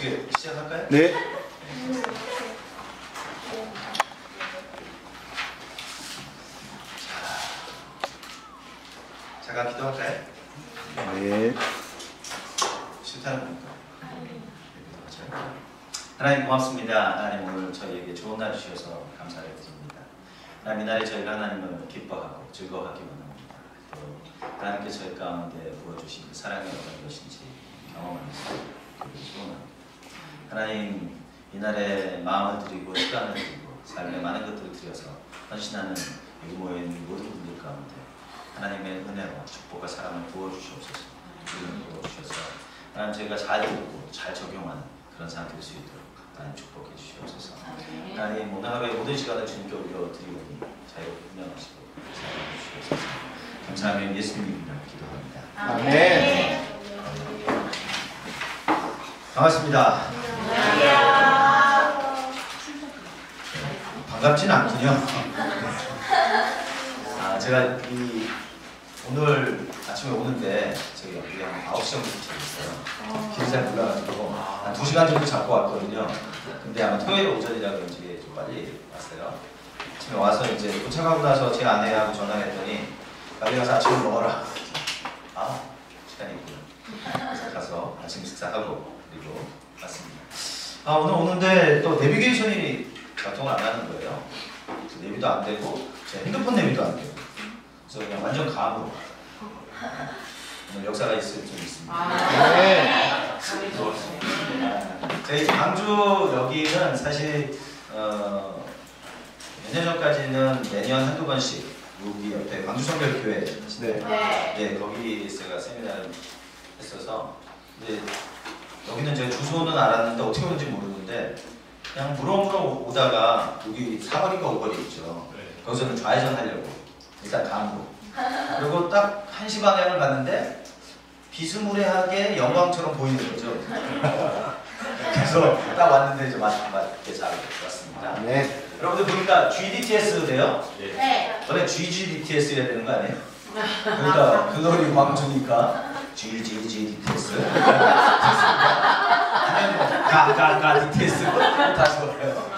어떻게 시작할까요? 네. 잠깐 기도할까요? 네. 싫다는 겁니까? 하나님 고맙습니다. 하나님 오늘 저희에게 좋은 날 주셔서 감사를 드립니다. 하나님 이날에 저희가 하나님을 기뻐하고 즐거워하기 원합니다. 또 하나님께 저희 가운데 보여주신 그 사랑이 어떤 것인지 경험하면서 소원합니다. 하나님 이날에 마음을 드리고 시간을 드리고 삶의 많은 것들을 드려서 헌신하는 여기 모여있는 모든 분들 가운데 하나님의 은혜와 축복과 사랑을 부어주시옵소서. 주님을 부어주셔서 하나님 저희가 잘 듣고 잘 적용하는 그런 사람 될 수 있도록 하나님 축복해 주시옵소서. 하나님 오늘 하루의 모든 시간을 주님께 올려드리오니 자유롭게 분명하시고 사랑해 주시옵소서. 감사하며 예수님 이름으로 기도합니다. 아멘. 반갑습니다. 반갑진 않군요. 제가 오늘 아침에 오는데 저기 여기 한 9시 정도부터 있어요. 길을 잘 몰라가지고 한 2시간 정도 잡고 왔거든요. 근데 아마 토요일 오전이라 그런지 좀 빨리 왔어요. 아침에 와서 이제 도착하고 나서 제 아내하고 전화를 했더니 빨리 가서 아침을 먹어라. 시간이 있구나. 그래서 가서 아침 식사하고 그리고 왔습니다. 오늘 오는데 또 내비게이션이 작동을 안 하는 거예요. 내비도 안 되고 제 핸드폰 내비도 안 되고 그래서 그냥 완전 감으로 오늘 역사가 있을 좀 있습니다. 네. 저희 광주 여기는 사실 몇 년 전까지는 매년 한두 번씩 여기 옆에 광주성결교회 네, 거기 제가 세미나를 했어서 근데 여기는 제가 주소는 알았는데 어떻게 오는지 모르는데 그냥 물어물어 오다가 여기 사거리가 오거리 있죠. 거기서는 좌회전 하려고 일단 감으로 그리고 딱 1시 방향을 갔는데 비스무리하게 영광처럼 보이는 거죠. 그래서 딱 왔는데 이제 맞게 잘 왔습니다. 네. 여러분들 보니까 GDTS래요? 네. 원래 GGDTS 해야 되는 거 아니에요? 그러니까 그거리 광주니까 GGDTS 아니면 DTS 다 좋아요.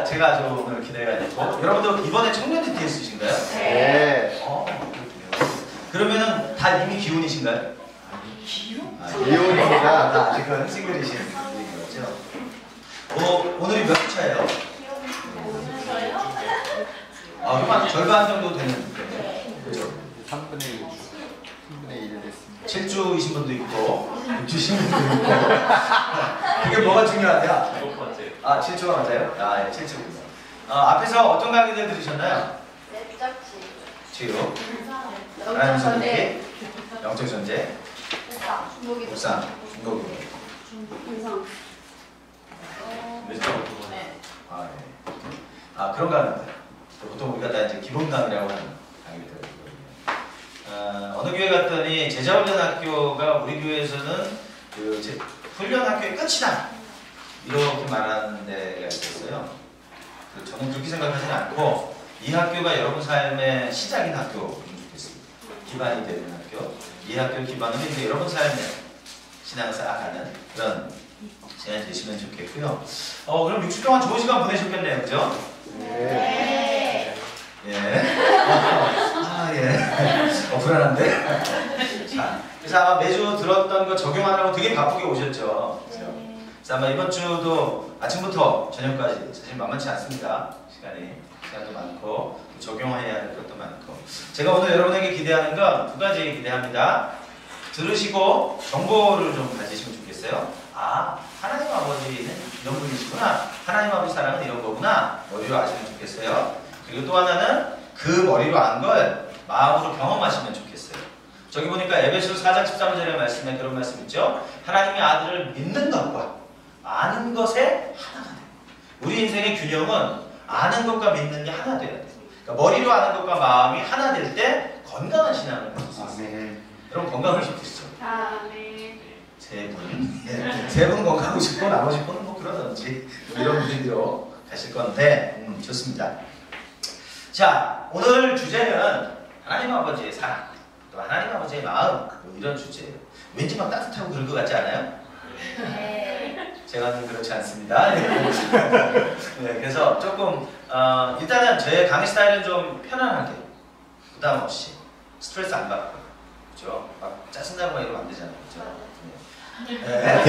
제가 아주 오늘 기대가 되고 여러분들 이번에 청년 DTS이신가요? 네. 그러면은 다 이미 기혼이신가요? 기혼? 이혼입니다. 아직은 싱글이신 거죠? 오늘이 몇 차예요? 그럼 한 절반 정도 되는 거예요. 그죠? 3분의 1 됐습니다. 7주이신 분도 있고 6주이신 분도 있고 그게 뭐가 중요하냐? 7주가 맞아요? 예, 7주군요. 앞에서 어떤 강의들 들으셨나요? 치유, 하나님 선택, 영적 전제, 묵상, 중독. 그런 강의입니다. 보통 우리가 다 이제 기본 강의라고 하는 강의들이거든요. 어느 교회 갔더니 제자훈련학교가 우리 교회에서는 그 훈련 학교의 끝이다 이렇게 말하는 데가 있었어요. 저는 그렇게 생각하지는 않고 이 학교가 여러분 삶의 시작인 학교였으면 좋겠습니다. 기반이 되는 학교. 이 학교 기반으로 이제 여러분 삶의 신앙을 쌓아가는 그런 시간이 되시면 좋겠고요. 그럼 6주 동안 좋은 시간 보내셨겠네요, 그죠? 네. 예. 불안한데? 자, 그래서 아마 매주 들었던 거 적용하느라고 되게 바쁘게 오셨죠? 그래서 아마 이번 주도 아침부터 저녁까지 사실 만만치 않습니다. 시간도 많고 적용해야 할 것도 많고 제가 오늘 여러분에게 기대하는 건 2가지 기대합니다. 들으시고 정보를 좀 가지시면 좋겠어요. 하나님 아버지는 이런 분이시구나. 하나님 아버지 사랑은 이런 거구나. 머리로 아시면 좋겠어요. 그리고 또 하나는 그 머리로 안 걸 마음으로 경험하시면 좋겠어요. 저기 보니까 에베소서 4장 13절의 말씀에 그런 말씀 있죠. 하나님의 아들을 믿는 것과 아는 것에 하나가 돼요. 우리 인생의 균형은 아는 것과 믿는 게 하나 돼야 돼요. 그러니까 머리로 아는 것과 마음이 하나 될 때 건강한 신앙을 가질 수 있어요. 여러분 건강하고 싶으시죠? 세 분 건강하고 싶고 나머지 분은 뭐 그러든지 이런 분위기로 가실 건데 좋습니다. 자, 오늘 주제는 하나님 아버지의 사랑 또 하나님 아버지의 마음 이런 주제예요. 왠지 막 따뜻하고 그럴 것 같지 않아요? 제가는 그렇지 않습니다. 네, 그래서 조금 일단은 저의 강의 스타일은 좀 편안하게 부담 없이 스트레스 안 받고 그렇죠? 막 짜증나고 막 이러면 안 되잖아요. 그렇죠? 네. 예.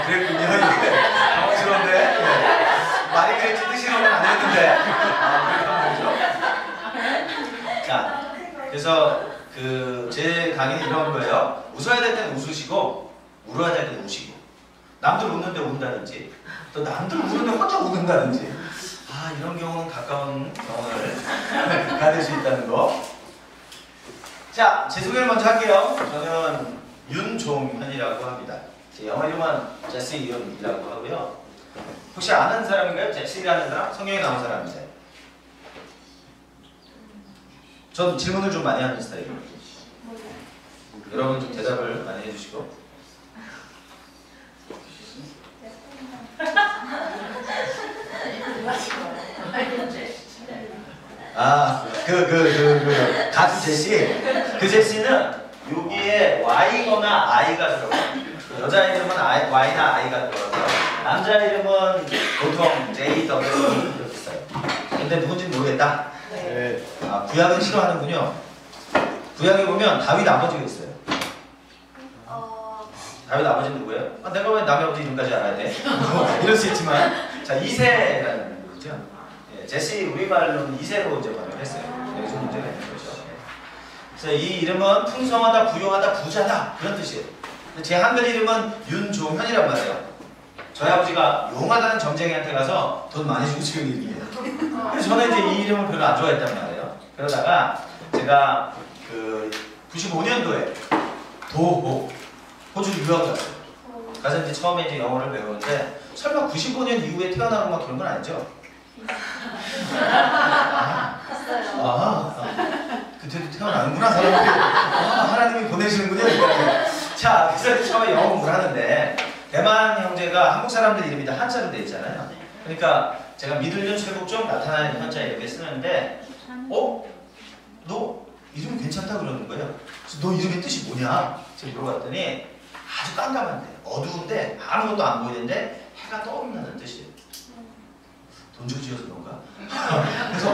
그랬군요. 예. 당황스러운데 예. 말이 그렇게 뜻이로는 안 했는데 자, 그래서 제 강의는 이런 거예요. 웃어야 될 때는 웃으시고 울어야 될 때는 우시고 남들 웃는데 운다든지 또 남들 우는데 혼자 웃는다든지 이런 경우는 가까운 경험을 가질 수 있다는 거. 자, 제 소개를 먼저 할게요. 저는 윤종현이라고 합니다. 제 영어 이름은 제시 이름이라고 하고요. 혹시 아는 사람인가요? 제시라는 사람? 성경에 나온 사람인데. 전 질문을 좀 많이 하는 스타일이에요. 여러분 좀 대답을 많이 해주시고. 가수 제시. 그 제시는 여기에 Y거나 I가 들어가요. 여자 이름은 Y나 I가 들어가서 남자 이름은 보통 J, W 이렇게 써요. 근데 누군지 모르겠다. 네. 구약은 싫어하는군요. 구약에 보면 다윗 아버지가 있어요. 다윗 아버지는 누구예요? 내가 왜 남의 아버지 이름까지 알아야 돼? 이럴 수 있지만 자 2세라는 거죠. 예, 제시 우리말로는 2세로 이제 번역을 했어요. 여기서 문제가 있는 거죠. 그래서 이 이름은 풍성하다, 부유하다, 부자다 그런 뜻이에요. 제 한글 이름은 윤종현이란 말이에요. 저희 아버지가 용하다는 점쟁이한테 가서 돈 많이 주고 지은 이름이에요. 그래서 저는 이제 이 이름을 별로 안 좋아했단 말이에요. 그러다가 제가 95년도에 호주 유학을 갔어요. 가서 이제 처음에 이제 영어를 배우는데 설마 95년 이후에 태어나고 막 그런 건 아니죠? 그때도 태어나는구나 사람들이. 하나님이 보내시는군요. 자, 그래서 처음에 영어 공부를 하는데 대만 형제가 한국 사람들 이름이 다 한자로 돼 있잖아요. 그러니까 제가 믿을륜 쇠국종 나타나는 현자 이렇게 쓰는데 너 이름 괜찮다 그러는 거예요. 그래서 너 이름의 뜻이 뭐냐? 제가 물어봤더니 아주 깜깜한데 어두운데 아무것도 안 보이는데 해가 떠오른다는 뜻이에요. 돈 주고 지어서 그런가? 그래서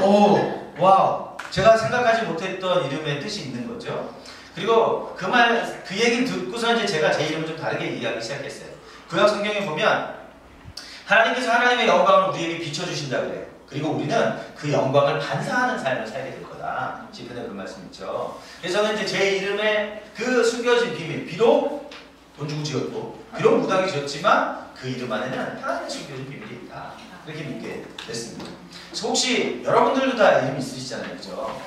와우, 제가 생각하지 못했던 이름의 뜻이 있는 거죠. 그리고 그 얘기를 듣고서 이제 제가 제 이름을 좀 다르게 이해하기 시작했어요. 구약 성경에 보면 하나님께서 하나님의 영광을 우리에게 비춰주신다 그래요. 그리고 우리는 그 영광을 반사하는 삶을 살게 될 거다. 시편에 그런 말씀 있죠. 그래서 저는 이제 제 이름의 그 숨겨진 비밀, 비록 돈 주고 지었고 비록 무당이 지었지만 그 이름 안에는 하나님의 숨겨진 비밀이 있다. 이렇게 믿게 됐습니다. 그래서 혹시 여러분들도 다 이름 있으시잖아요. 그죠?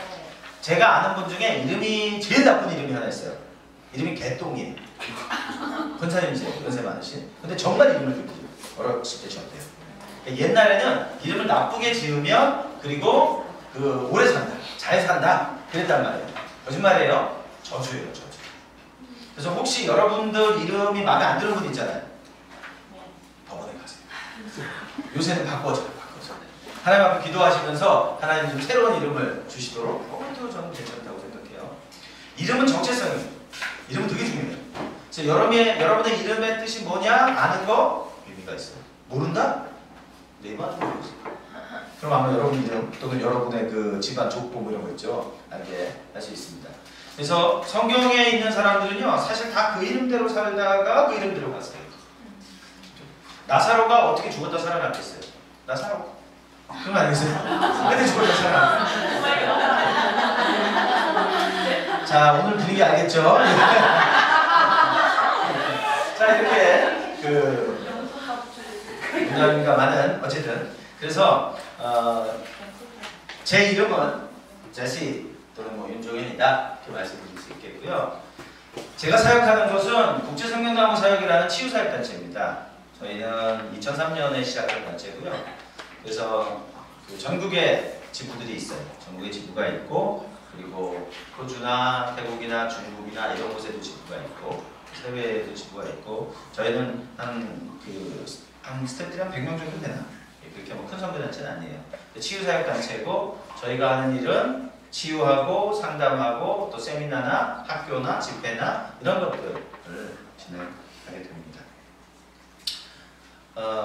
제가 아는 분 중에 이름이 제일 나쁜 이름이 하나 있어요. 이름이 개똥이에요. 권사님이세요. 연세 많으신. 근데 정말 이름을 듣기죠. 어렸을 때 저한테요. 옛날에는 이름을 나쁘게 지으면 그리고 오래 산다. 잘 산다. 그랬단 말이에요. 거짓말이에요. 저주예요. 저주. 그래서 혹시 여러분들 이름이 마음에 안 드는 분 있잖아요. 법원에 가세요. 요새는 바꿔줘요. 하나님 앞에 기도하시면서 하나님 좀 새로운 이름을 주시도록 그것도 저는 괜찮다고 생각해요. 이름은 정체성이에요. 이름은 되게 중요해요. 그래서 여러분의 이름의 뜻이 뭐냐 아는 거 의미가 있어요. 모른다? 네이버한테 모르겠어요. 그럼 아마 여러분 이름 또는 여러분의 그 집안 족보 뭐 이런 거 있죠. 알게 할 수 있습니다. 그래서 성경에 있는 사람들은요 사실 다 그 이름대로 살다가 그 이름대로 갔어요. 나사로가 어떻게 죽었다 살아났겠어요? 나사로. 그럼 알겠어요? 근데 죽었다 살아났어요. 자, 오늘 분위기 알겠죠? 자, 이렇게 문장과 많은 어쨌든 그래서 제 이름은 제시 또는 뭐 윤종현이다 이렇게 말씀드릴 수 있겠고요. 제가 사역하는 곳은 국제성령나무 사역이라는 치유사역단체입니다. 저희는 2003년에 시작한 단체고요. 그래서 전국에 지부들이 있어요. 전국에 지부가 있고 그리고 호주나 태국이나 중국이나 이런 곳에도 지부가 있고 해외에도 지부가 있고 저희는 한 스태프들이 한 100명 정도 되나? 그렇게 뭐 큰 선교단체는 아니에요. 치유사역단체고 저희가 하는 일은 치유하고 상담하고 또 세미나나 학교나 집회나 이런 것들을 진행하게 됩니다.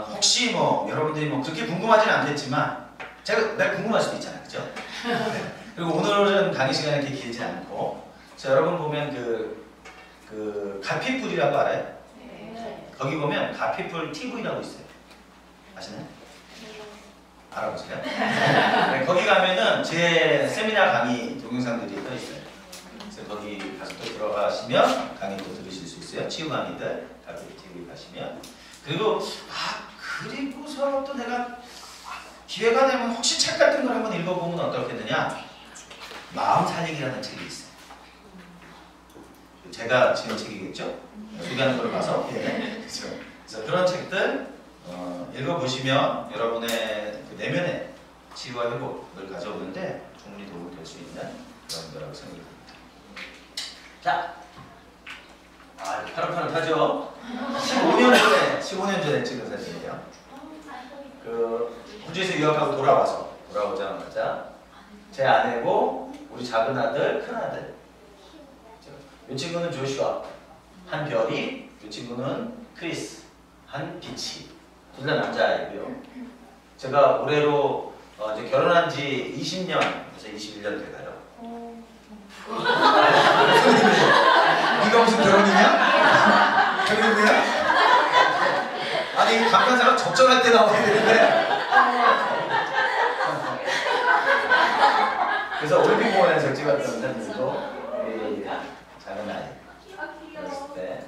혹시 뭐 여러분들이 뭐 그렇게 궁금하진 않겠지만 내가 궁금할 수도 있잖아요, 그죠? 네. 그리고 오늘은 강의 시간이 그렇게 길지 않고, 여러분 보면 그 가피풀이라고 알아요? 네. 거기 보면 가피풀 TV라고 있어요. 아시나요? 알아보세요. 네, 거기 가면은 제 세미나 강의 동영상들이 떠 있어요. 그래서 거기 가서 또 들어가시면 강의 또 들으실 수 있어요. 치유 강의들 가피풀 TV 가시면. 그리고 그리고서 또 내가 기회가 되면 혹시 책 같은 걸 한번 읽어보면 어떻겠느냐? 마음 살리기라는 책이 있어요. 제가 지은 책이겠죠? 소개하는 걸 봐서. 네. 그래서 그런 책들 읽어보시면 여러분의 그 내면의 치유와 회복을 가져오는데 충분히 도움이 될 수 있는 그런 거라고 생각합니다. 자, 파릇파릇하죠? 15년 전에 찍은 사진이에요. 호주에서 유학하고 돌아오자마자 제 아내고 우리 작은 아들, 큰 아들. 이 친구는 조슈아, 한 별이, 이 친구는 크리스, 한 빛이. 둘 다 남자아이고요. 제가 올해로 이제 결혼한 지 20년, 그래서 21년 돼가요. 네가 무슨 결혼이냐? 결혼이냐? 아니 감탄사가 적절할 때 나와야 되는데. 그래서 올림픽공원에서 찍었던 사진도 우리 작은 아이 어렸을 때,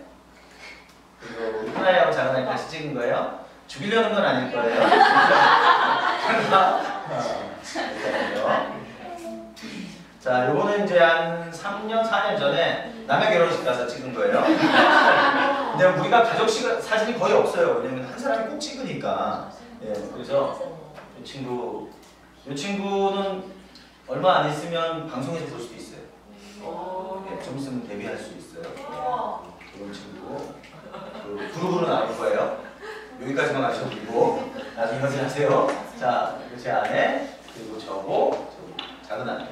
그리고 우리 큰 아이하고 작은 아이 같이 찍은 거예요. 죽이려는 건 아닐 거예요. 자, 요거는 이제 한 3년, 4년 전에 남의 결혼식 가서 찍은 거예요. 근데 우리가 가족 사진이 거의 없어요. 왜냐면 한 사람이 꼭 찍으니까. 예, 그래서 이 친구는 얼마 안 있으면 방송에서 볼 수도 있어요. 예, 좀 있으면 데뷔할 수 있어요. 그런 친구. 그룹은 나올 거예요. 여기까지만 가셔도 나중에 확인하세요. 자, 제 아내, 그리고 저고, 작은 아내.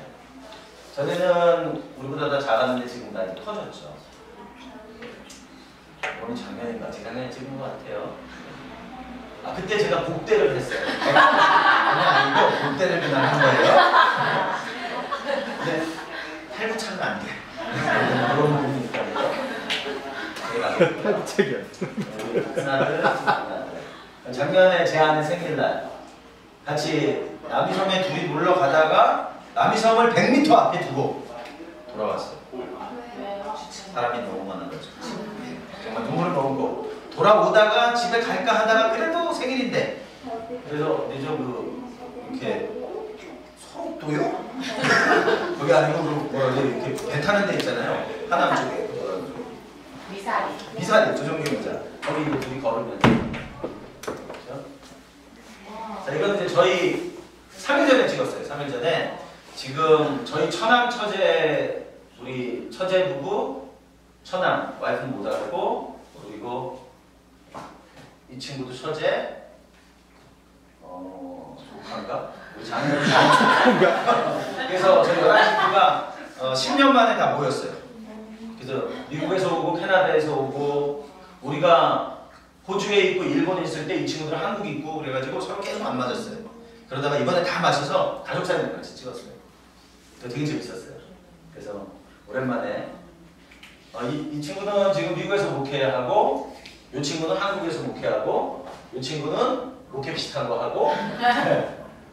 전에는 우리보다 더 작았는데 지금 많이 커졌죠. 오늘 작년인가? 재작년에 찍은 것 같아요. 그때 제가 복대를 했어요. 그냥 아니고 복대를 그냥 한 거예요. 근데 팔부착은 안 돼. 그런 부분이 있다고요. 작년에 제 아내 생일날 같이 남이섬에 둘이 놀러 가다가 남이섬을 100m 앞에 두고 돌아왔어요. 사람이 너무 많은 거죠. 정말 눈물을 머금고 돌아오다가 집에 갈까 하다가 그래도 생일인데, 그래서 이렇게 소록도요? 거기 아니고 이렇게 배 타는 데 있잖아요. 하남 쪽에. 미사리 조정교자. 거기 둘이 걸으면. 그렇죠? 자, 이건 이제 저희 3일 전에 찍었어요. 3일 전에. 지금 저희 처남 처제, 우리 처제 부부, 처남 와이프는 못 알고, 그리고 이 친구도 처제, 조카인가? 우리 자녀. 그래서 저희 11식구가 10년 만에 다 모였어요. 그래서 미국에서 오고 캐나다에서 오고, 우리가 호주에 있고 일본에 있을 때 이 친구들은 한국에 있고 그래가지고 서로 계속 안 맞았어요. 그러다가 이번에 다 맞춰서 가족 사진을 같이 찍었어요. 되게 재밌었어요. 그래서 오랜만에 이 친구는 지금 미국에서 목회하고, 이 친구는 한국에서 목회하고, 이 친구는 목회 비슷한 거 하고,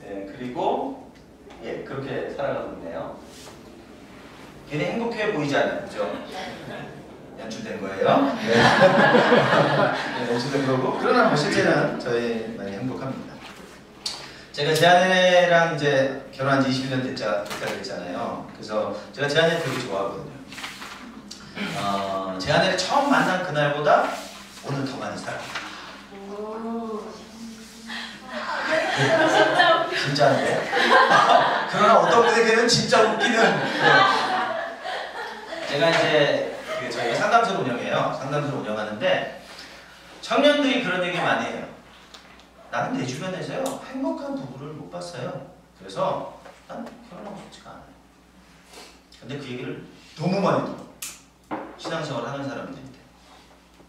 네, 그리고 예, 그렇게 살아가고 있네요. 걔네 행복해 보이지 않아요, 그죠? 연출된 거예요. 네. 네, 연출된 거고. 그러나 뭐 실제는 저희 많이 행복합니다. 제가 제 아내랑 이제 결혼한 지 20년 됐잖아요. 그래서 제가 제 아내를 되게 좋아하거든요. 제 아내를 처음 만난 그날보다 오늘 더 많이 사랑해요. 진짜인데. 그러나 어떤 분에게는 진짜 웃기는. 제가 이제 저희가 상담소를 운영해요. 상담소를 운영하는데 청년들이 그런 얘기 많이 해요. 나는 내 주변에서요 행복한 부부를 못 봤어요. 그래서 난 결혼하고 싶지가 않아요. 근데 그 얘기를 너무 많이 들어. 신앙생활 하는 사람들인데.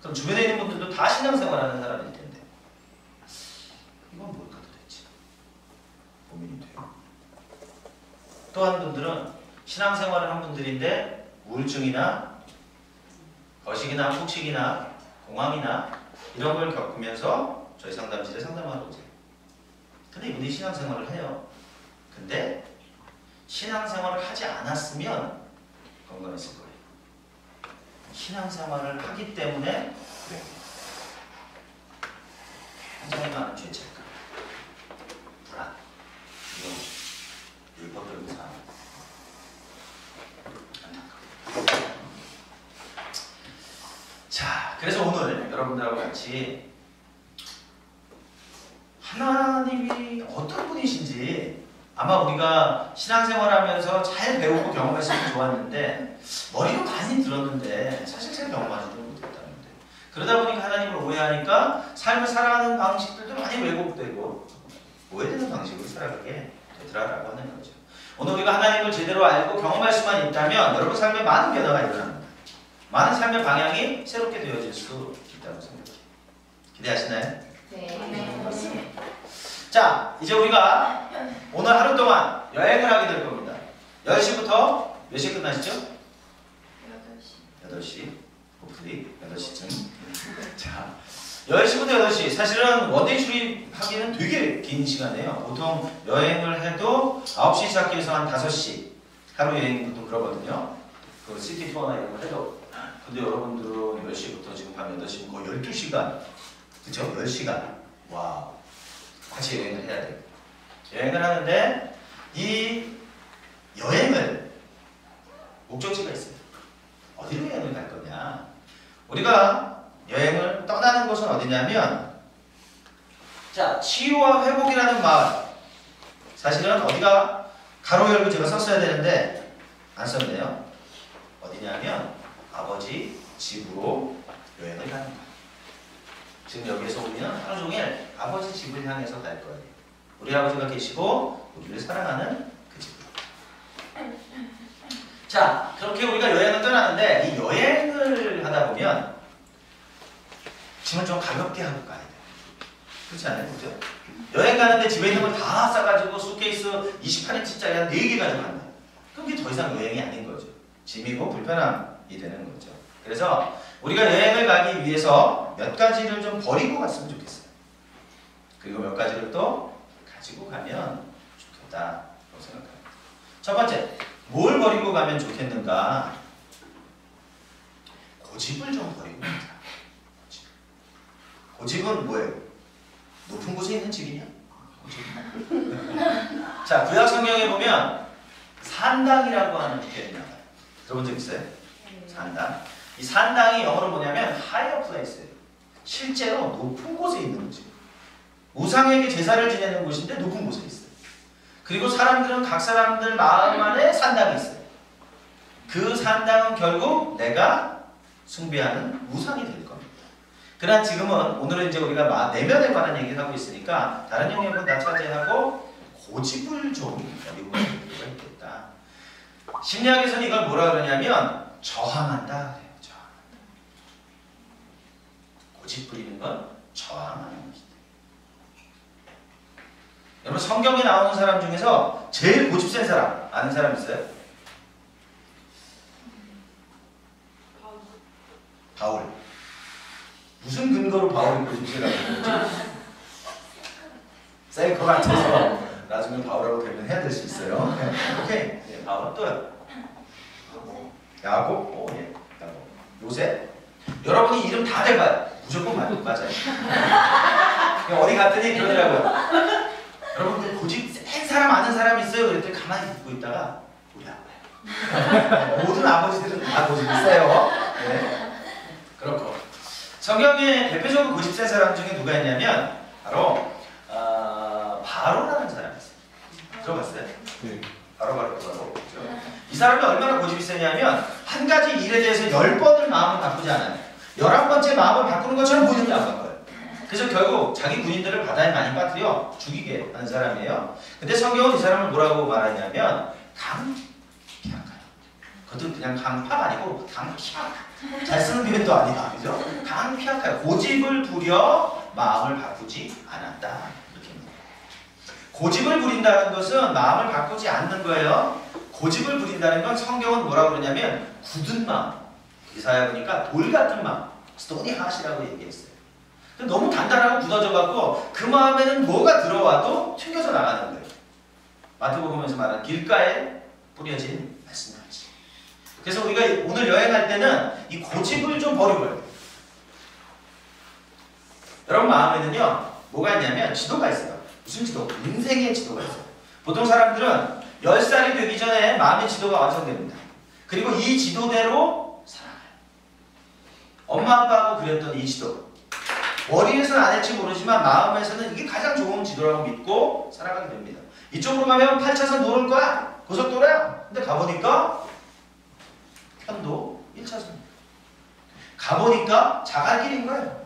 그럼 주변에 있는 분들도 다 신앙생활 하는 사람일 텐데. 이건 뭘까 도대체? 고민이 돼요. 또 한 분들은 신앙생활을 한 분들인데 우울증이나 거식이나 폭식이나 공황이나 이런 걸 겪으면서 저희 상담실에 상담하러 오세요. 근데 이분이 신앙생활을 해요. 근데 신앙생활을 하지 않았으면 건강했을 거예요. 신앙생활을 하기 때문에 굉장히 많은 죄책감, 불안, 두려움, 율법적인 삶, 안타까워. 자, 그래서 오늘 여러분들하고 같이 하나님이 어떤 분이신지 아마 우리가 신앙생활하면서 잘 배우고 경험했으면 좋았는데 머리로 많이 들었는데 사실 잘 경험하지도 못했다는데 그러다 보니까 하나님을 오해하니까 삶을 살아가는 방식들도 많이 왜곡되고 오해되는 방식으로 살아가게 되더라라고 하는 거죠. 오늘 우리가 하나님을 제대로 알고 경험할 수만 있다면 여러분 삶에 많은 변화가 일어납니다. 많은 삶의 방향이 새롭게 되어질 수 있다고 생각해요. 기대하시나요? 네. 자, 이제 우리가 오늘 하루 동안 여행을 하게 될 겁니다. 10시부터 몇 시에 끝나시죠? 8시. 호프리 8시쯤. 자, 10시부터 8시. 사실은 원데이 출입하기는 되게 긴 시간이에요. 보통 여행을 해도 9시 시작해서 한 5시. 하루 여행도 그러거든요. 그 시티 투어나 이런 거 해도. 근데 여러분들은 10시부터 지금 밤 8시면 거의 12시간. 그쵸? 10시간. 와. 같이 여행을 해야 돼요. 여행을 하는데 이 여행을 목적지가 있어요. 어디로 여행을 갈 거냐? 우리가 여행을 떠나는 곳은 어디냐면 자, 치유와 회복이라는 마을. 사실은 어디가 가로 열고 제가 썼어야 되는데 안 썼네요. 어디냐면 아버지 집으로 여행을 가는 거예요. 지금 여기에서 우리는 하루 종일 아버지 집을 향해서 갈 거예요. 우리 아버지가 계시고 우리를 사랑하는 그 집으로. 자, 그렇게 우리가 여행을 떠나는데 이 여행을 하다 보면 짐을 좀 가볍게 하고 가야 돼요. 그렇지 않아요? 그죠? 여행 가는데 집에 있는 걸 다 싸가지고 수케이스 28인치짜리 한 4개 가져간다. 그럼 그게 더 이상 여행이 아닌 거죠. 짐이고 불편함이 되는 거죠. 그래서 우리가 여행을 가기 위해서 몇 가지를 좀 버리고 갔으면 좋겠어요. 그리고 몇 가지를 또 가지고 가면 좋겠다고 생각합니다. 첫 번째, 뭘 버리고 가면 좋겠는가? 고집을 좀 버리고 가자. 고집은 뭐예요? 높은 곳에 있는 집이냐? 자, 구약 성경에 보면 산당이라고 하는 표현이 나와요. 들어본 적 있어요? 산당. 이 산당이 영어로 뭐냐면 higher place예요. 실제로 높은 곳에 있는 거지. 우상에게 제사를 지내는 곳인데 높은 곳에 있어요. 그리고 사람들은 각 사람들 마음 안에 산당이 있어요. 그 산당은 결국 내가 숭배하는 우상이 될 겁니다. 그러나 지금은 오늘은 이제 우리가 내면에 관한 얘기를 하고 있으니까 다른 영역은 다 차지하고 고집을 좀 버리고 가는 필요가 있겠다. 심리학에서는 이걸 뭐라 그러냐면 저항한다 그래요. 저항한다. 고집 부리는 건 저항하는 것이다. 여러분 성경에 나오는 사람 중에서 제일 고집 센 사람 아는 사람 있어요? 바울. 무슨 근거로 바울이 고집세라고 그러지? 셀 것 같아서 나중에 바울하고 대면해야 될 수 있어요. 오케이. 네, 바울 또요. 야곱. 오, 예. 야곱. 요셉. 여러분이 이름 다 대봐요. 무조건 맞아요. 어디 갔더니 그러더라고요. 여러분들 고집 센 사람 아는 사람 있어요? 그랬더니 가만히 듣고 있다가 우리 아빠예요. 모든 아버지들은 다 고집이 세요. 네. 그렇고 성경에 대표적으로 고집 센 사람 중에 누가 있냐면 바로 바로라는 사람이 있어요. 들어봤어요? 네. 바로. 이 사람이 얼마나 고집이 세냐면 한 가지 일에 대해서 10번을 마음을 바꾸지 않아요. 11번째 마음을 바꾸는 것처럼 본인이 안 바꿔요. 그래서 결국 자기 군인들을 바다에 많이 빠뜨려 죽이게 하는 사람이에요. 근데 성경은 이 사람을 뭐라고 말하냐면 강팍한 그것도 그냥 강팍 아니고 강피약. 잘 쓰는 표현도 아니다. 그죠? 강피약할 고집을 부려 마음을 바꾸지 않았다. 이렇게. 고집을 부린다는 것은 마음을 바꾸지 않는 거예요. 고집을 부린다는 건 성경은 뭐라고 그러냐면 굳은 마음. 이사야 보니까 돌 같은 마음. 스토니 핫이라고 얘기했어요. 너무 단단하고 굳어져갖고 그 마음에는 뭐가 들어와도 튕겨져 나가는 거예요. 마태복음에서 말하는 길가에 뿌려진 말씀같이. 그래서 우리가 오늘 여행할 때는 이 고집을 좀 버려버려야 돼요. 여러분 마음에는요 뭐가 있냐면 지도가 있어요. 무슨 지도? 인생의 지도가 있어요. 보통 사람들은 10살이 되기 전에 마음의 지도가 완성됩니다. 그리고 이 지도대로 살아가요. 엄마 아빠하고 그렸던 이 지도. 머리에서는 안 할지 모르지만 마음에서는 이게 가장 좋은 지도라고 믿고 살아가게 됩니다. 이쪽으로 가면 8차선 도로일 거야. 고속도로야. 근데 가보니까 편도 1차선. 가보니까 자갈길인 거예요.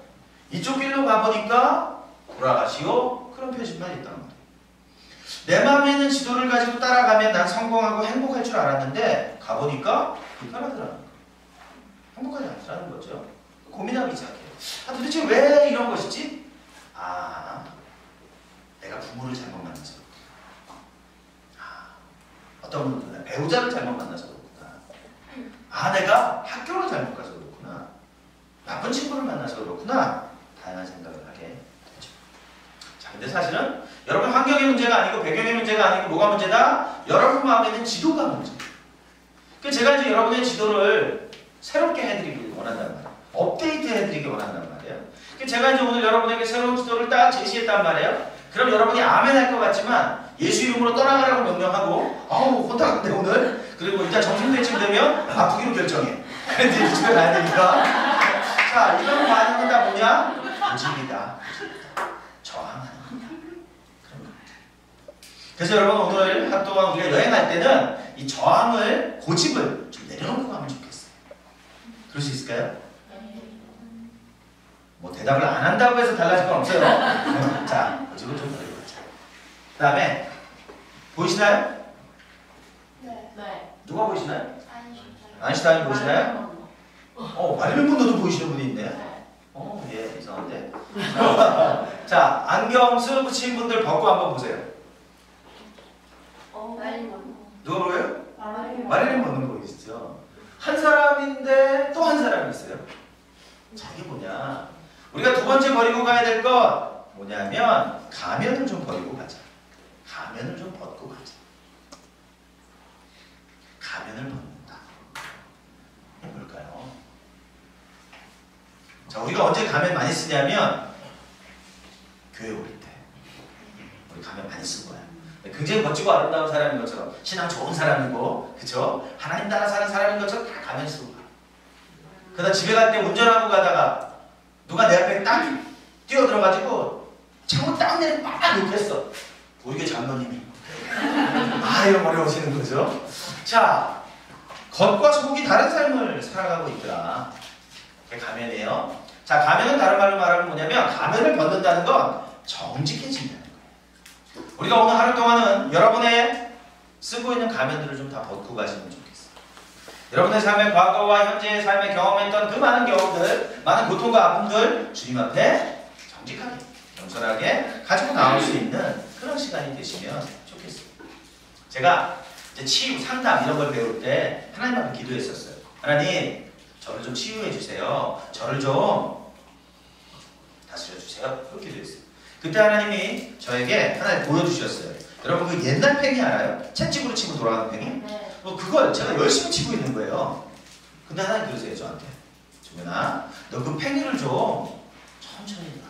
이쪽 길로 가보니까 돌아가시오. 그런 표시만 있단 말이에요. 내 마음에 있는 지도를 가지고 따라가면 난 성공하고 행복할 줄 알았는데 가보니까 불편하더라는 거예요. 행복하지 않더라는 거죠. 고민하기 시작해요. 도대체 왜 이런 것이지? 내가 부모를 잘못 만나서 그렇구나. 어떤 분들은 배우자를 잘못 만나서 그렇구나. 내가 학교를 잘못 가서 그렇구나. 나쁜 친구를 만나서 그렇구나. 다양한 생각을 하게 되죠. 자, 근데 사실은 여러분 환경의 문제가 아니고 배경의 문제가 아니고 뭐가 문제다? 여러분 마음에 있는 지도가 문제예요. 그래서 제가 이제 여러분의 지도를 새롭게 해드리길 원한단 말이에요. 업데이트 해드리길 원한단 말이에요. 그래서 제가 이제 오늘 여러분에게 새로운 지도를 딱 제시했단 말이에요. 그럼 여러분이 아멘 할 것 같지만 예수 이름으로 떠나가라고 명령하고 혼탁한데 오늘 그리고 일단 점심때쯤 되면 아프기로 결정해. 근데 이제 집에 가야 되니까 자 이런 반응은 다 뭐냐? 고집이다. 저항하는 거다. 그런 거. 그래서 여러분 오늘 하루 동안 우리가 여행할 때는 이 저항을 고집을 좀 내려놓고 가면 좋겠어요. 그럴 수 있을까요? 뭐 대답을 안 한다고 해서 달라질 건 없어요. 자, 고집을 좀 내려놓자. 그 다음에 보이시나요? 네. 누가 보이시나요? 아인슈타인 보이시나요? 마릴린 먼로도 보이시는 분이 있네. 예, 이상한데. 자, 안경 쓰고 붙인 분들 벗고 한번 보세요. 누가 보여요? 마릴린 먼로 보이시죠? 한 사람인데 또 한 사람이 있어요. 자, 이게 뭐냐? 우리가 두 번째 버리고 가야 될 것 뭐냐면 가면을 좀 버리고 가자. 가면을 좀 벗고 가자. 가면을 벗는다. 이게 뭘까요? 자, 우리가 언제 가면 많이 쓰냐면 교회 올 때 우리 가면 많이 쓴 거야. 굉장히 멋지고 아름다운 사람인 것처럼 신앙 좋은 사람이고 그쵸? 하나님 따라 사는 사람인 것처럼 다 가면 쓰고 가. 그러다 집에 갈 때 운전하고 가다가 누가 내 앞에 딱 뛰어들어가지고 창문 딱 내리고 막 욕했어. 우리 교회 장로님이. 이런 어려우시는 거죠. 자, 겉과 속이 다른 삶을 살아가고 있더라. 그게 가면이에요. 자, 가면은 다른 말로 말하면 뭐냐면 가면을 벗는다는 건 정직해진다는 거예요. 우리가 오늘 하루 동안은 여러분의 쓰고 있는 가면들을 좀 다 벗고 가시면 좋겠어요. 여러분의 삶의 과거와 현재의 삶에 경험했던 그 많은 경험들, 많은 고통과 아픔들 주님 앞에 정직하게, 겸손하게 가지고 나올 수 있는 그런 시간이 되시면 좋겠어요. 제가 이제 치유, 상담 이런 걸 배울 때 하나님 앞에 기도했었어요. 하나님, 저를 좀 치유해 주세요. 저를 좀 다스려 주세요. 그렇게 기도했어요. 그때 하나님이 저에게 하나님 보여주셨어요. 여러분 그 옛날 팽이 알아요? 채찍으로 치고 돌아가는 팽이? 네. 그걸 제가 열심히 치고 있는 거예요. 근데 하나님 그러세요 저한테. 정연아, 너 그 팽이를 좀 천천히 놔.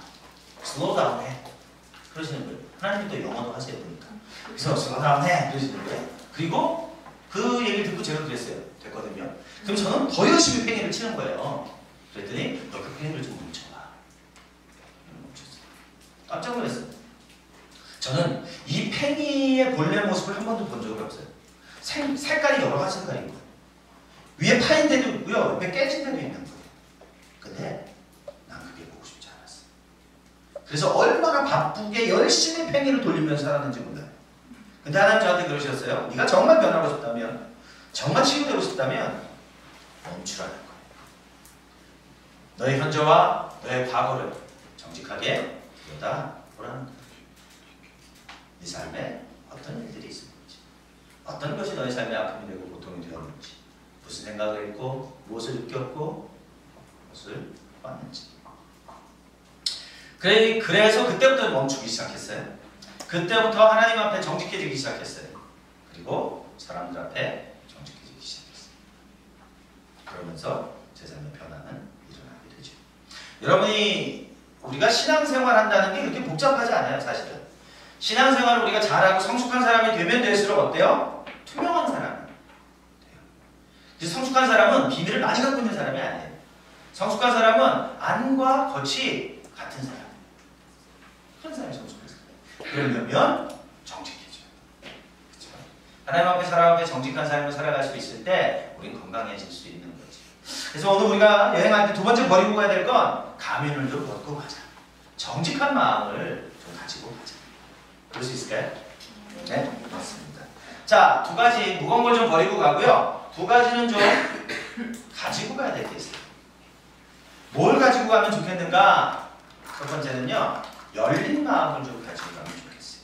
슬로우 다운 해. 그러시는 거예요. 하나님이 또 영어도 하세요 보니까. 그래서 슬로우 다운 해. 그러시는 거예요. 그리고 그 얘기를 듣고 제가 그랬어요. 됐거든요. 그럼 저는 더 열심히 팽이를 치는 거예요. 그랬더니 너 그 팽이를 좀 멈춰봐. 멈췄어요. 깜짝 놀랐어요. 저는 이 팽이의 본래 모습을 한 번도 본 적이 없어요. 색깔이 여러 가지 색깔인 거예요. 위에 파인 데도 있고요. 옆에 깨진 데도 있는 거예요. 근데 난 그게 보고 싶지 않았어. 그래서 얼마나 바쁘게 열심히 팽이를 돌리면서 살았는지 몰라요. 근데 하나님 저한테 그러셨어요. 네가 정말 변하고 싶다면 정말 치유되고 싶다면 멈추라는 거예요. 너의 현재와 너의 과거를 정직하게 들여다보라는 거예요. 네 삶에 어떤 일들이 있었는지, 어떤 것이 너의 삶의 아픔이 되고 고통이 되었는지, 무슨 생각을 했고 무엇을 느꼈고 무엇을 봤는지. 그래서 그때부터 멈추기 시작했어요. 그때부터 하나님 앞에 정직해지기 시작했어요. 그리고 사람들 앞에 정직해지기 시작했어요. 그러면서 제 삶의 변화는 일어나게 되죠. 여러분이 우리가 신앙생활 한다는 게 그렇게 복잡하지 않아요. 사실은 신앙생활을 우리가 잘하고 성숙한 사람이 되면 될수록 어때요? 투명한 사람 돼요. 성숙한 사람은 비밀을 많이 갖고 있는 사람이 아니에요. 성숙한 사람은 안과 겉이 같은 사람. 그런 사람이 성숙한 사람. 그러려면 정직해져요. 그렇죠? 하나님 앞에 사람 앞에 정직한 삶을 살아갈 수 있을 때 우리는 건강해질 수 있는 거지. 그래서 오늘 우리가 여행할 때 두 번째 버리고 가야 될 건 가면을 좀 벗고 가자. 정직한 마음을 좀 가지고 가자. 그럴 수 있을까요? 네, 맞습니다. 자, 두 가지 무거운 걸 좀 버리고 가고요. 두 가지는 좀 가지고 가야 될 게 있어요. 뭘 가지고 가면 좋겠는가? 첫 번째는요, 열린 마음을 좀 가지고 가면 좋겠어요.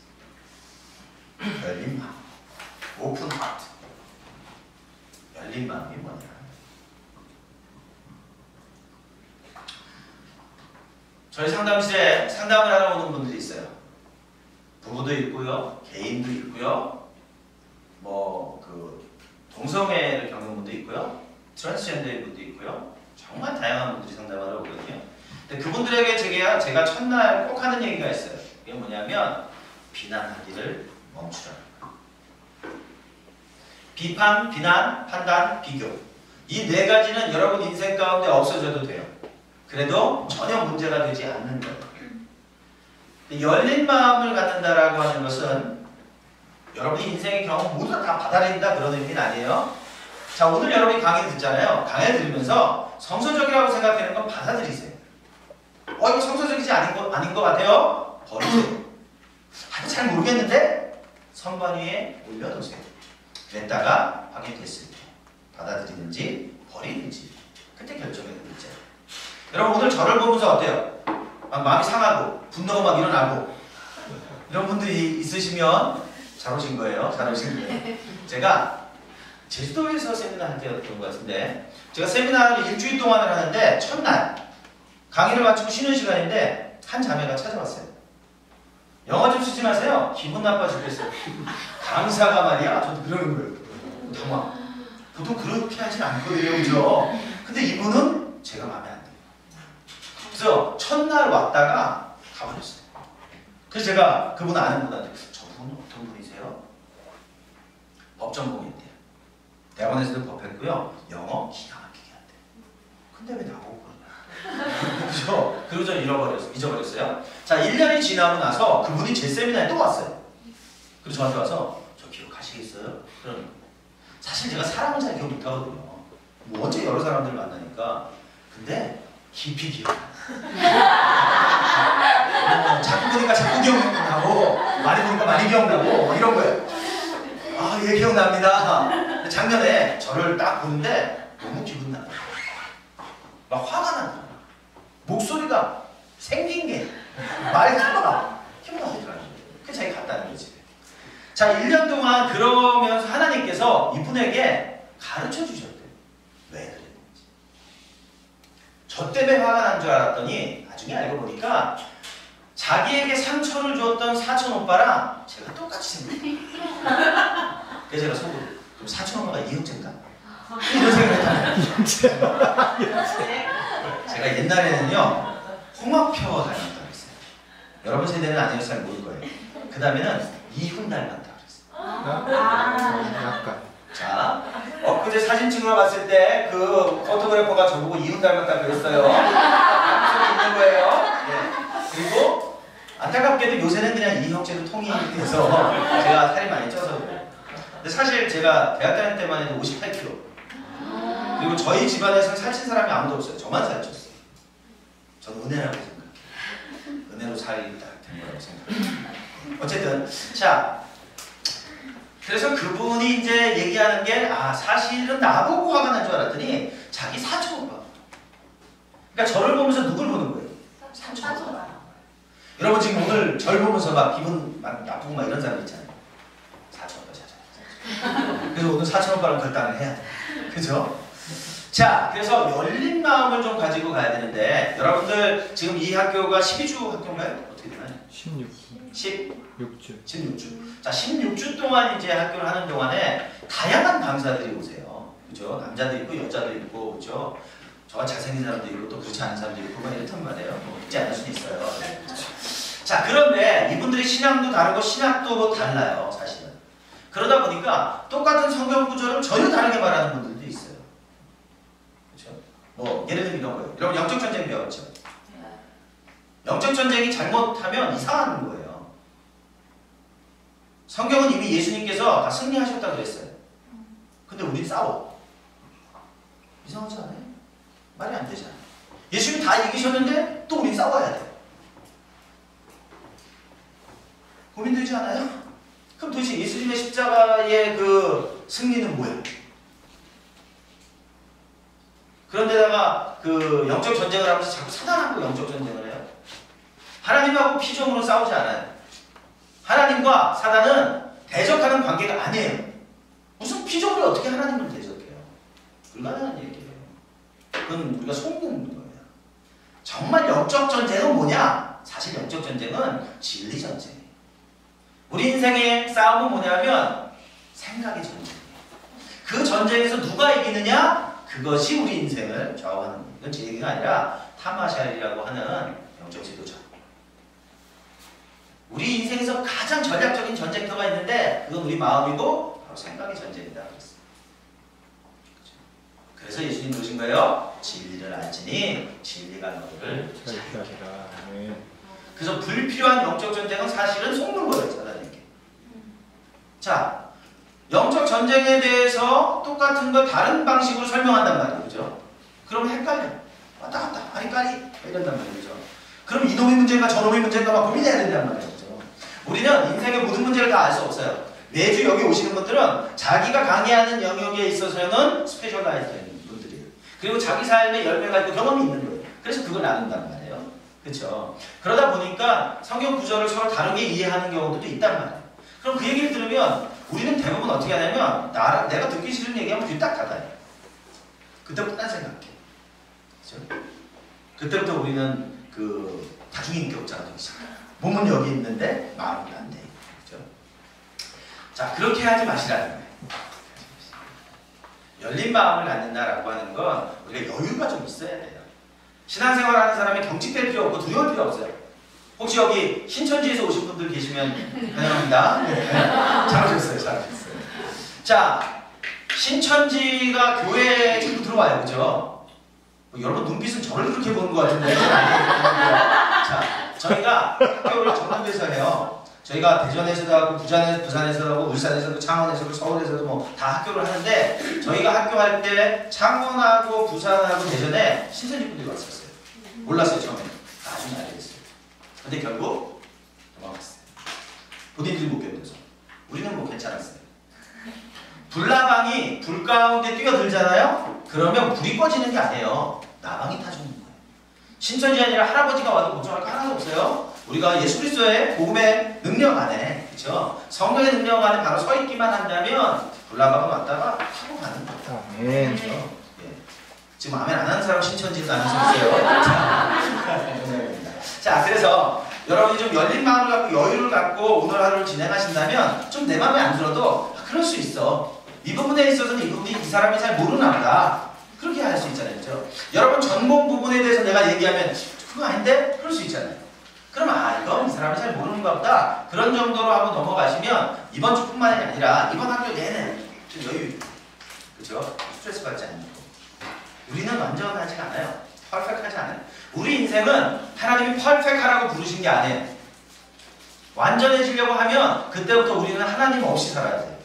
열린 마음, 오픈 하트. 열린 마음이 뭐냐? 저희 상담실에 상담을 하러 오는 분들이 있어요. 부부도 있고요, 개인도 있고요, 동성애를 겪는 분도 있고요, 트랜스젠더인 분도 있고요. 정말 다양한 분들이 상담하러 오거든요. 근데 그분들에게 제가 첫날 꼭 하는 얘기가 있어요. 그게 뭐냐면 비난하기를 멈추라는 거예요. 비판, 비난, 판단, 비교. 이 네 가지는 여러분 인생 가운데 없어져도 돼요. 그래도 전혀 문제가 되지 않는 거예요. 열린 마음을 갖는다라고 하는 것은 여러분이 인생의 경험 모두 다 받아들인다 그런 의미는 아니에요. 자, 오늘 여러분이 강의 듣잖아요. 강의 들으면서 성서적이라고 생각하는 건 받아들이세요. 이거 성서적이지 아닌 것 같아요? 버리세요. 잘 모르겠는데 선반 위에 올려두세요. 그랬다가 확인됐을 때 받아들이는지 버리는지 그때 결정이 되겠죠. 여러분 오늘 저를 보면서 어때요? 막 마음이 상하고 분노가 막 일어나고 이런 분들이 있으시면 잘 오신 거예요. 잘 오신 거예요. 제가 제주도에서 세미나 할 때였던 것 같은데 제가 세미나를 일주일 동안을 하는데 첫날 강의를 마치고 쉬는 시간인데 한 자매가 찾아왔어요. 영어 좀 쓰지 마세요. 기분 나빠 죽겠어요. 강사가 말이야. 저도 그러는 거예요. 당황. 보통 그렇게 하진 않거든요. 그죠? 근데 이분은 제가 마음에 안 들어요. 그래서 첫날 왔다가 가버렸어요. 그래서 제가 그분 아는 분한테 저분 어떤 분이세요? 법전공인데요. 대학원에서도 법했고요. 영어 기가 막히게 한대요. 근데 왜 나보고 그러냐. 그죠? 그리고 저 잊어버렸어요. 자, 1년이 지나고 나서 그분이 제 세미나에 또 왔어요. 그리고 저한테 와서 저 기억하시겠어요? 그러는 거예요. 사실 제가 사람은 잘 기억 못하거든요. 뭐 어째 여러 사람들을 만나니까. 근데 깊이 기억나요. 자꾸 보니까 자꾸 기억나고 많이 보니까 많이 기억나고 이런 거예요. 아, 예, 기억납니다. 작년에 저를 딱 보는데 너무 기분 나요. 막 화가 나요. 목소리가 생긴 게 말투가 기분 나더라고요. 그래서 자기 갔다는 거지. 자, 1년 동안 그러면서 하나님께서 이분에게 가르쳐 주셨대요. 왜 그랬는지. 저 때문에 화가 난 줄 알았더니 나중에 알고 보니까 자기에게 상처를 주었던 사촌 오빠랑 제가 똑같이 생겼어요. 그래서 제가 속으로 그럼 사촌 오빠가 이형제인가? 이런 생각을 했잖아요. 제가 옛날에는요 홍학표 닮았다고 했어요. 여러분 세대는 아니어서 잘 모를 거예요. 그 다음에는 이훈 닮았다고 그랬어요. 약간. 자, 엊그제 사진 찍으러 갔을 때 그 포토그래퍼가 저보고 이훈 닮았다고 그랬어요. 소리 있는 거예요. 네. 그리고 안타깝게도 요새는 그냥 이 형제로 통일이 돼서 제가 살이 많이 쪄서 그래요. 근데 사실 제가 대학 다닐 때만 해도 58kg. 그리고 저희 집안에서는 살찐 사람이 아무도 없어요. 저만 살쪘어요. 저는 은혜라고 생각해요. 은혜로 살이 딱 된 거라고 생각해요. 어쨌든 자, 그래서 그분이 이제 얘기하는 게 사실은 나보고 화가 난 줄 알았더니 자기 사촌 오빠. 그러니까 저를 보면서 누굴 보는 거예요? 사촌 오빠. 여러분 지금 오늘 절 보면서 막 기분 막 나쁘고 막 이런 사람 있잖아요. 사촌 오빠 찾아. 그래서 오늘 사촌 오빠랑 결단을 해야 돼. 그죠? 자, 그래서 열린 마음을 좀 가지고 가야 되는데 여러분들 지금 이 학교가 12주 학교인가요? 어떻게 되나요? 16주. 자, 16주 동안 이제 학교를 하는 동안에 다양한 강사들이 오세요. 그죠? 남자도 있고 여자도 있고 그죠? 저와 잘생긴 사람도 있고 또 그렇지 않은 사람도 있고 막 이렇단 말이에요. 뭐 있지 않을 수도 있어요. 자, 그런데 이분들이 신앙도 다르고 신학도 달라요, 사실은. 그러다 보니까 똑같은 성경 구절을 전혀 다르게 말하는 분들도 있어요. 그렇죠? 뭐 예를 들면 이런 거예요. 여러분 영적 전쟁 배웠죠? 영적 전쟁이 잘못하면 이상한 거예요. 성경은 이미 예수님께서 다 승리하셨다고 그랬어요. 근데 우린 싸워. 이상하지 않아요? 말이 안 되잖아요. 예수님이 다 이기셨는데 또 우린 싸워야 돼. 고민되지 않아요? 그럼 도대체 예수님의 십자가의 그 승리는 뭐예요? 그런데다가 그 영적 전쟁을 하면서 자꾸 사단하고 영적 전쟁을 해요. 하나님하고 피조물은 싸우지 않아요. 하나님과 사단은 대적하는 관계가 아니에요. 무슨 피조물이 어떻게 하나님을 대적해요? 불가능한 얘기예요. 그건 우리가 속는 거예요. 정말 영적 전쟁은 뭐냐? 사실 영적 전쟁은 진리 전쟁이에요. 우리 인생의 싸움은 뭐냐면 생각의 전쟁이에요. 그 전쟁에서 누가 이기느냐? 그것이 우리 인생을 좌우하는 거예요. 이건 제 얘기가 아니라 타마샬이라고 하는 영적 지도자. 우리 인생에서 가장 전략적인 전쟁터가 있는데 그건 우리 마음이고 바로 생각의 전쟁이다. 그래서 예수님 그러신 거예요. 진리를 알지니 진리가 너를 자유케 하리라. 그래서 불필요한 영적 전쟁은 사실은 속는 거예요. 사단에게. 자, 영적 전쟁에 대해서 똑같은 거 다른 방식으로 설명한단 말이에요. 그죠? 그러면 헷갈려. 왔다 갔다 아리까리 이런단 말이죠. 그럼 이놈의 문제인가 저놈의 문제인가 막 고민해야 된단 말이에요. 우리는 인생의 모든 문제를 다 알 수 없어요. 매주 여기 오시는 분들은 자기가 강의하는 영역에 있어서는 스페셜라이즈된 분들이에요. 그리고 자기 삶에 열매가 있고 경험이 있는 거예요. 그래서 그걸 나눈단 말이에요. 그렇죠? 그러다 보니까 성경 구절을 서로 다르게 이해하는 경우도 있단 말이에요. 그럼 그 얘기를 들으면 우리는 대부분 어떻게 하냐면 내가 듣기 싫은 얘기하면 귀 딱 닫아요. 그때부터 딴 생각해. 그렇죠? 그때부터 우리는 그 다중인격자가 되기 시작해요. 몸은 여기 있는데 마음이 안 돼. 그렇죠? 자, 그렇게 하지 마시라는 거예요. 열린 마음을 갖는다라고 하는 건 우리가 여유가 좀 있어야 돼요. 신앙생활하는 사람이 경직될 필요 없고 두려울 필요 없어요. 혹시 여기 신천지에서 오신 분들 계시면 환영합니다. 네. 잘하셨어요. 잘하셨어요. 자, 신천지가 교회에 자꾸 들어와요. 그죠? 여러분 눈빛은 저를 그렇게 보는 것 같은데. 자, 저희가 학교를 전국에서 해요. 저희가 대전에서도 하고 부산에서도 하고 울산에서도 창원에서도 서울에서도 뭐 다 학교를 하는데 저희가 학교 할 때 창원하고 부산하고 대전에 신천지 분들이 왔었어요. 몰랐어요 처음에. 나중에 알게 됐어요. 근데 결국 도망갔어요. 본인들이 못 견뎌서. 우리는 뭐 괜찮았어요. 불나방이 불 가운데 뛰어들잖아요. 그러면 불이 꺼지는 게 아니에요. 나방이 타 죽는 거예요. 신천지 아니라 할아버지가 와도 걱정할 거 하나도 없어요. 우리가 예수 그리스도의 복음의 능력 안에, 그렇죠? 성령의 능력 안에 바로 서 있기만 한다면 불나방은 왔다가 타고 가는 거예요. 아멘. 그렇죠? 예. 지금 아멘 안 하는 사람 신천지도 안 하셨어요. 자, 그래서 여러분이 좀 열린 마음을 갖고 여유를 갖고 오늘 하루를 진행하신다면 좀 내 마음에 안 들어도 그럴 수 있어. 이 부분에 있어서는 이 사람이 잘 모르나 보다. 그렇게 할 수 있잖아요. 그렇죠? 여러분 전공 부분에 대해서 내가 얘기하면 그거 아닌데? 그럴 수 있잖아요. 그럼 이건 이 사람이 잘 모르는가 보다. 그런 정도로 한번 넘어가시면 이번 주뿐만이 아니라 이번 학교 내내 좀 여유 있고, 그렇죠? 스트레스 받지 않고. 우리는 완전하지 않아요. 퍼펙트하지 않아요. 우리 인생은 하나님이 퍼펙트하라고 부르신 게 아니에요. 완전해지려고 하면 그때부터 우리는 하나님 없이 살아야 돼요.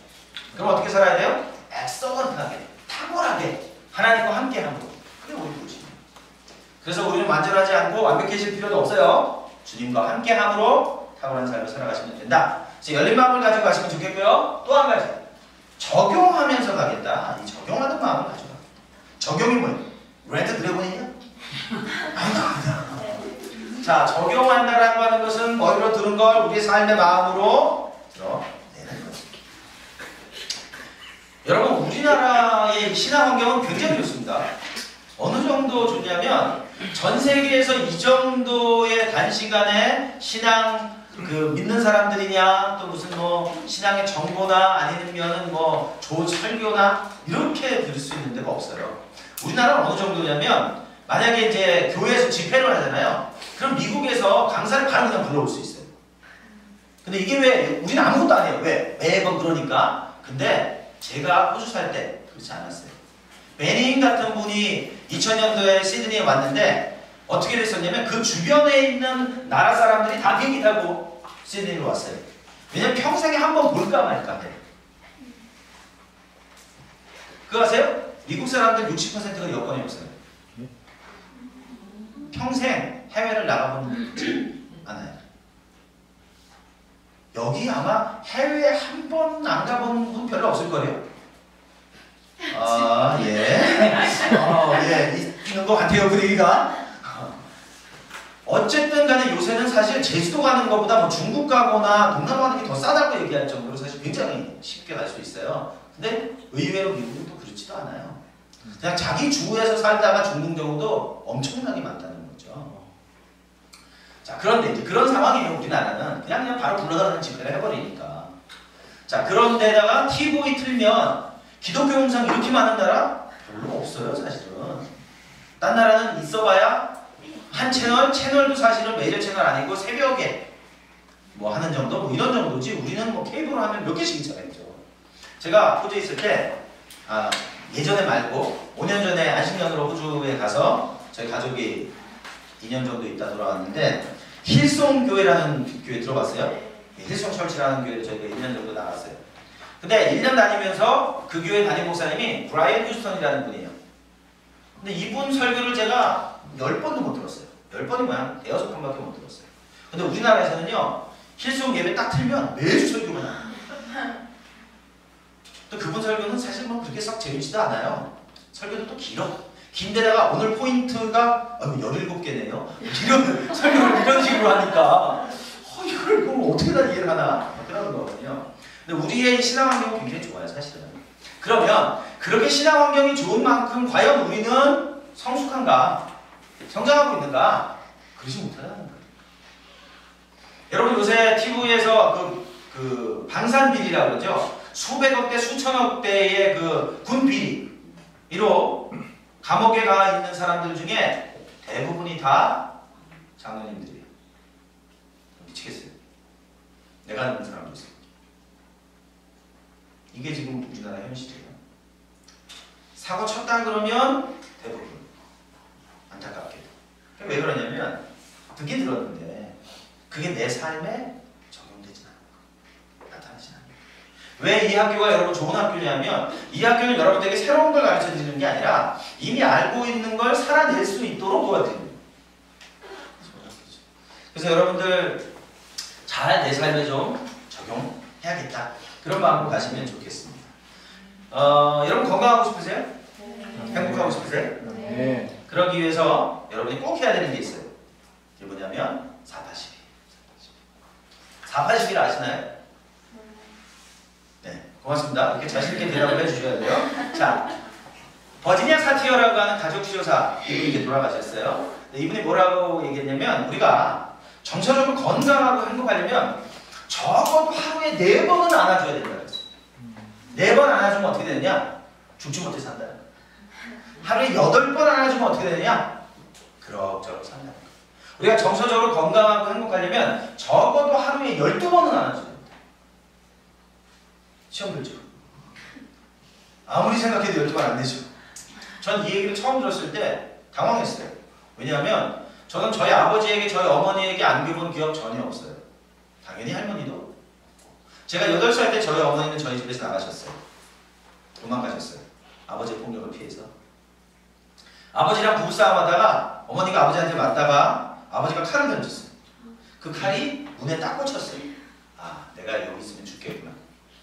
그럼 어떻게 살아야 돼요? 엑설런트하게, 탁월하게 하나님과 함께함으로. 그게 우리 부르심이에요. 그래서 우리는 완전하지 않고 완벽해질 필요도 없어요. 주님과 함께함으로 탁월한 삶을 살아가시면 된다. 열린 마음을 가지고 가시면 좋겠고요. 또 한 가지. 적용하면서 가겠다. 이 적용하는 마음을 가져가. 적용이 뭐예요? 레드 드래곤이냐? 아니다. 자, 적용한다라고 하는 것은 머리로 들은 걸 우리의 삶의 마음으로 들어내는 거죠. 여러분, 우리나라의 신앙 환경은 굉장히 좋습니다. 어느 정도 좋냐면 전 세계에서 이 정도의 단시간에 신앙 믿는 사람들이냐 또 무슨 뭐 신앙의 정보나 아니면은 뭐 좋은 설교나 이렇게 들을 수 있는 데가 없어요. 우리나라는 어느 정도냐면 만약에 이제 교회에서 집회를 하잖아요. 그럼 미국에서 강사를 바로 그냥 불러올 수 있어요. 근데 이게 왜 우리는 아무것도 안 해요. 왜? 매번 그러니까. 근데 제가 호주 살 때 그렇지 않았어요. 베닝 같은 분이 2000년도에 시드니에 왔는데 어떻게 됐었냐면 그 주변에 있는 나라 사람들이 다 비행기 타고 시드니로 왔어요. 왜냐면 평생에 한 번 볼까 말까 해. 그거 아세요? 미국 사람들 60%가 여권이 없어요. 평생 해외를 나가본 않아요. 여기 아마 해외에 한 번 안 가본 분 별로 없을 거예요. 아, 예. 예. 있는 것 같아요, 분위기가. 어쨌든 간에 요새는 사실 제주도 가는 것보다 뭐 중국 가거나 동남아 가는 게 더 싸다고 얘기할 정도로 사실 굉장히 쉽게 갈 수 있어요. 근데 의외로 미국은 또 그렇지도 않아요. 그냥 자기 주에서 살다가 죽는 경우도 엄청나게 많다는 거죠. 자, 그런데 이제 그런 상황이에요. 우리나라는 그냥 바로 불러다니는 집회를 해버리니까. 자, 그런데다가 TV 틀면 기독교 영상 이렇게 많은 나라 별로 없어요, 사실은. 딴 나라는 있어봐야 한 채널도 사실은 메이저 채널 아니고 새벽에 뭐 하는 정도, 뭐 이런 정도지. 우리는 뭐 케이블로 하면 몇 개씩 있잖아요. 제가 호주에 있을 때, 예전에 말고 5년 전에 안식년으로 호주에 가서 저희 가족이 2년 정도 있다 돌아왔는데 힐송 교회라는 교회 들어봤어요? 힐송 철치라는 교회를 저희가 1년 정도 나갔어요. 근데 1년 다니면서 그 교회 담임 목사님이 브라이언 휴스턴이라는 분이에요. 근데 이분 설교를 제가 10번도 못 들었어요. 10번이 뭐야? 6번밖에 못 들었어요. 근데 우리나라에서는요, 힐송 예배 딱 틀면 매주 설교가 나와요. 또 그분 설교는 사실 뭐 그렇게 썩 재밌지도 않아요. 설교도 또 길어. 긴데다가 오늘 포인트가 17개네요. 이런 설교를 이런 식으로 하니까 이걸 어떻게 다 이해를 하나 그런 거거든요. 근데 우리의 신앙 환경은 굉장히 좋아요, 사실은. 그러면 그렇게 신앙 환경이 좋은 만큼 과연 우리는 성숙한가? 성장하고 있는가? 그러지 못하다는 거예요. 여러분 요새 TV에서 그 방산비리라고 그러죠? 수백억 대 수천억 대의 그 군 비리로 감옥에 가 있는 사람들 중에 대부분이 다 장로님들이에요. 미치겠어요. 내가 아는 사람도 있어요. 이게 지금 우리나라 현실이에요. 사고 쳤다 그러면 대부분 안타깝게. 왜 그러냐면 듣긴 들었는데 그게 내 삶에 적용되진 않아요. 나타나진 않아요. 왜 이 학교가 여러분 좋은 학교냐면 이 학교는 여러분들에게 새로운 걸 가르쳐주는 게 아니라 이미 알고 있는 걸 살아낼 수 있도록 도와드립니다. 그래서 여러분들 잘 내 삶에 좀 적용해야겠다. 그런 마음으로 가시면 좋겠습니다. 여러분 건강하고 싶으세요? 행복하고 싶으세요? 네. 그러기 위해서 여러분이 꼭 해야 되는 게 있어요. 그게 뭐냐면 482. 482를 아시나요? 네, 고맙습니다. 이렇게 자신있게 대답을 해주셔야 돼요. 자, 버지니아 사티어라고 하는 가족치료사 이분이 이제 돌아가셨어요. 이분이 뭐라고 얘기했냐면 우리가 정서적으로 건강하고 행복하려면 적어도 하루에 4번은 안아줘야 된다 그랬어요. 4번 안아주면 어떻게 되느냐? 죽지 못해 산다는 거예요. 하루에 8번 안아주면 어떻게 되느냐? 그럭저럭 산다는 거예요. 우리가 정서적으로 건강하고 행복하려면 적어도 하루에 12번은 안아줘야 된다. 시험 들죠? 아무리 생각해도 12번 안 되죠. 전 이 얘기를 처음 들었을 때 당황했어요. 왜냐하면 저는 저희 아버지에게 저희 어머니에게 안겨본 기억 전혀 없어요. 당연히 할머니도. 제가 8살 때 저희 어머니는 저희 집에서 나가셨어요. 도망가셨어요. 아버지의 폭력을 피해서. 아버지랑 부부싸움 하다가 어머니가 아버지한테 맞다가 아버지가 칼을 던졌어요. 그 칼이 문에 딱 꽂혔어요. 아, 내가 여기 있으면 죽겠구나.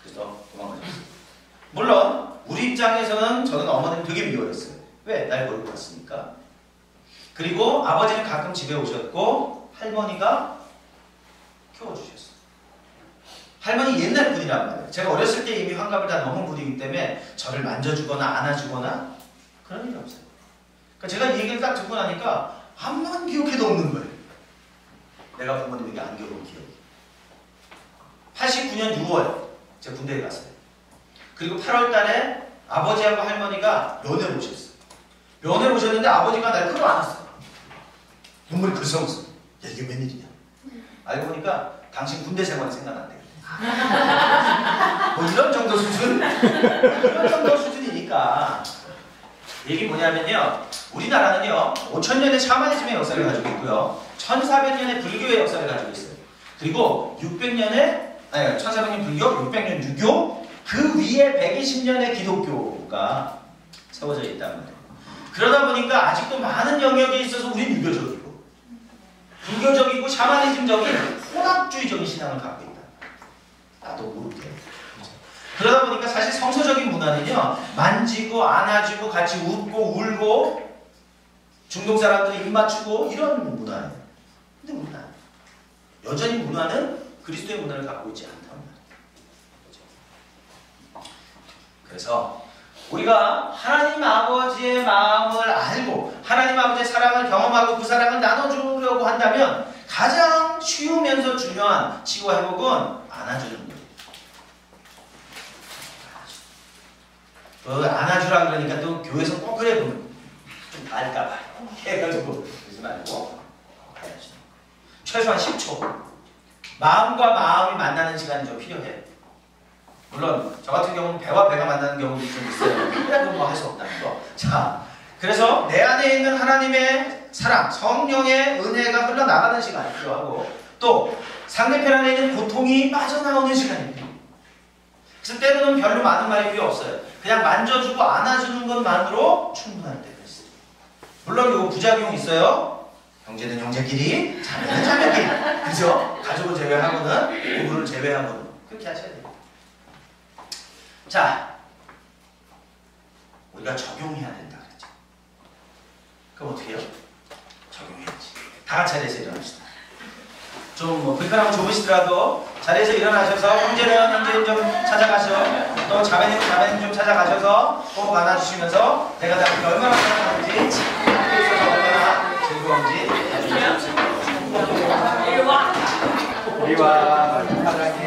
그래서 도망가셨어요. 물론 우리 입장에서는 저는 어머니는 되게 미워했어요. 왜? 날 버리고 갔으니까. 그리고 아버지는 가끔 집에 오셨고 할머니가 키워주셨어요. 할머니 옛날 분이란 말이에요. 제가 어렸을 때 이미 환갑을 다 넘은 분이기 때문에 저를 만져주거나 안아주거나 그런 일이 없어요. 그러니까 제가 이 얘기를 딱 듣고 나니까 암만 기억해도 없는 거예요. 내가 부모님에게 안 겪은 기억이. 89년 6월 제가 군대에 갔어요. 그리고 8월 달에 아버지하고 할머니가 면회를 오셨어요. 면회를 오셨는데 아버지가 날 끌어안았어요. 눈물이 글썽글썽. 야, 이게 웬일이냐. 알고 보니까 당신 군대 생활이 생각난대. 뭐 이런 정도 수준? 이런 정도 수준이니까. 얘기 뭐냐면요. 우리나라는요. 5000년의 샤머니즘의 역사를 가지고 있고요. 1400년의 불교의 역사를 가지고 있어요. 그리고 1400년 불교, 600년 유교, 그 위에 120년의 기독교가 세워져 있단 말이에요. 그러다 보니까 아직도 많은 영역에 있어서 우린 유교적이고 불교적이고 샤머니즘적인 혼합주의적인 신앙을 갖고 있다. 나도 모르게. 그러다 보니까 사실 성서적인 문화는요. 만지고 안아주고 같이 웃고 울고 중동 사람들이 입 맞추고 이런 문화예요. 근데 문화 여전히 문화는 그리스도의 문화를 갖고 있지 않단 말이에요. 그래서 우리가 하나님 아버지의 마음을 알고 하나님 아버지의 사랑을 경험하고 그 사랑을 나눠주려고 한다면 가장 쉬우면서 중요한 치유와 회복은 안아주는 거예요. 안아주라 그러니까 또 교회에서 꼭 그래 보면 좀 나을까봐 해가지고 그러지 말고 안아주는 최소한 10초 마음과 마음이 만나는 시간이 좀 필요해. 물론 저 같은 경우는 배와 배가 만나는 경우도 좀 있어요. 그래도 뭐 할 수 없다는 거. 자, 그래서 내 안에 있는 하나님의 사랑, 성령의 은혜가 흘러나가는 시간이 필요하고 또 상대편 안에 있는 고통이 빠져나오는 시간이 필요해요. 그래서 때로는 별로 많은 말이 필요 없어요. 그냥 만져주고 안아주는 것만으로 충분할 때가 있어요. 물론 이거 부작용이 있어요. 형제는 형제끼리, 자매는 자매끼리. 그죠? 가족을 제외하고는, 부부를 제외하고는. 그렇게 하셔야 돼요. 자, 우리가 적용해야 된다 그랬죠. 그럼 어떻게 해요? 적용해야지. 다 같이 자리에서 일어납시다. 좀 뭐 불편하고 좁으시더라도 자리에서 일어나셔서 형제는 형제님 좀 찾아가셔. 또 자매님 자매님 좀 찾아가셔서 꼭 안아주시면서 내가 나한테 얼마나 사랑하는지 함께 있어서 얼마나 즐거운지 우리와 사랑해.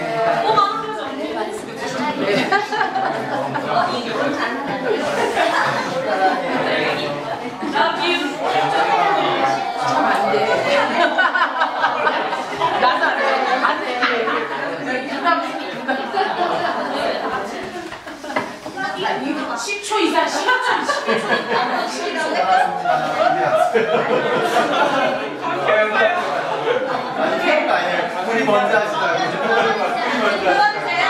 이거 10초 이상, 10초, 12초. 아니에요. 우리 먼저 하시다. 우리 먼저 하시다.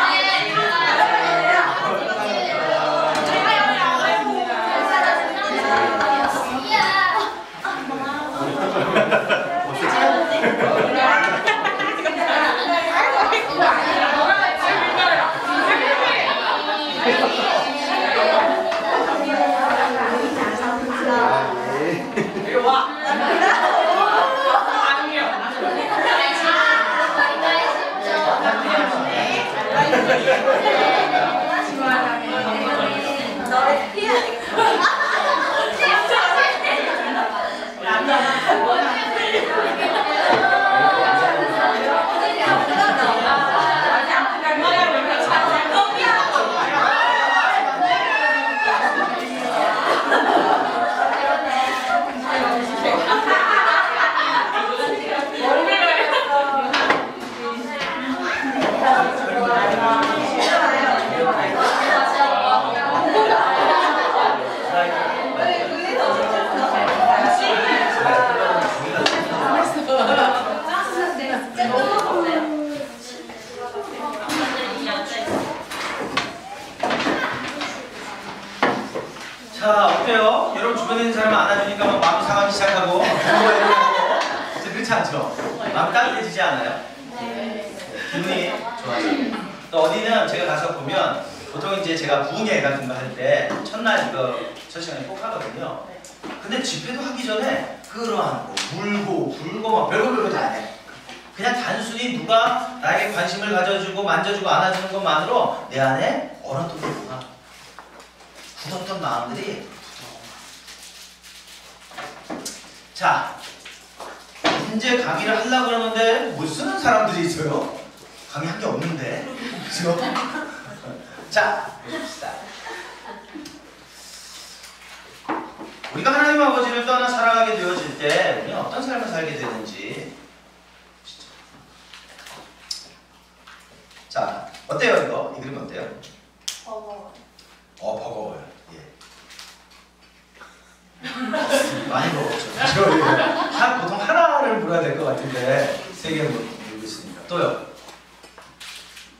자, 어때요? 여러분 주변에 있는 사람 안아주니까 막 마음이 상하기 시작하고 그렇지 않죠? 마음 따뜻해지지 않아요? 네. 기분이 좋아져요. 또 어디는 제가 가서 보면 보통 이제 제가 부흥회 같은 거 할 때 첫날 이거 첫 시간에 꼭 하거든요. 근데 집회도 하기 전에 끌어안고 물고 불고 막 별거 다 해. 그냥 단순히 누가 나에게 관심을 가져주고 만져주고 안아주는 것만으로 내 안에 얼었던 게 뭐가 굳었던 마음들이 자 이제 강의를 하려고 그러는데 못 쓰는 사람들이 있어요. 강의 한 게 없는데 그죠? 자 봅시다. 우리가 하나님 아버지를 떠나 살아가게 되어질 때 우리는 어떤 삶을 살게 되는지 자 어때요 이거? 이 그림 어때요? 버거워요. 예. 많이 먹었죠. 보통 하나를 물어야 될 것 같은데 3개 물고 있으니까. 또요?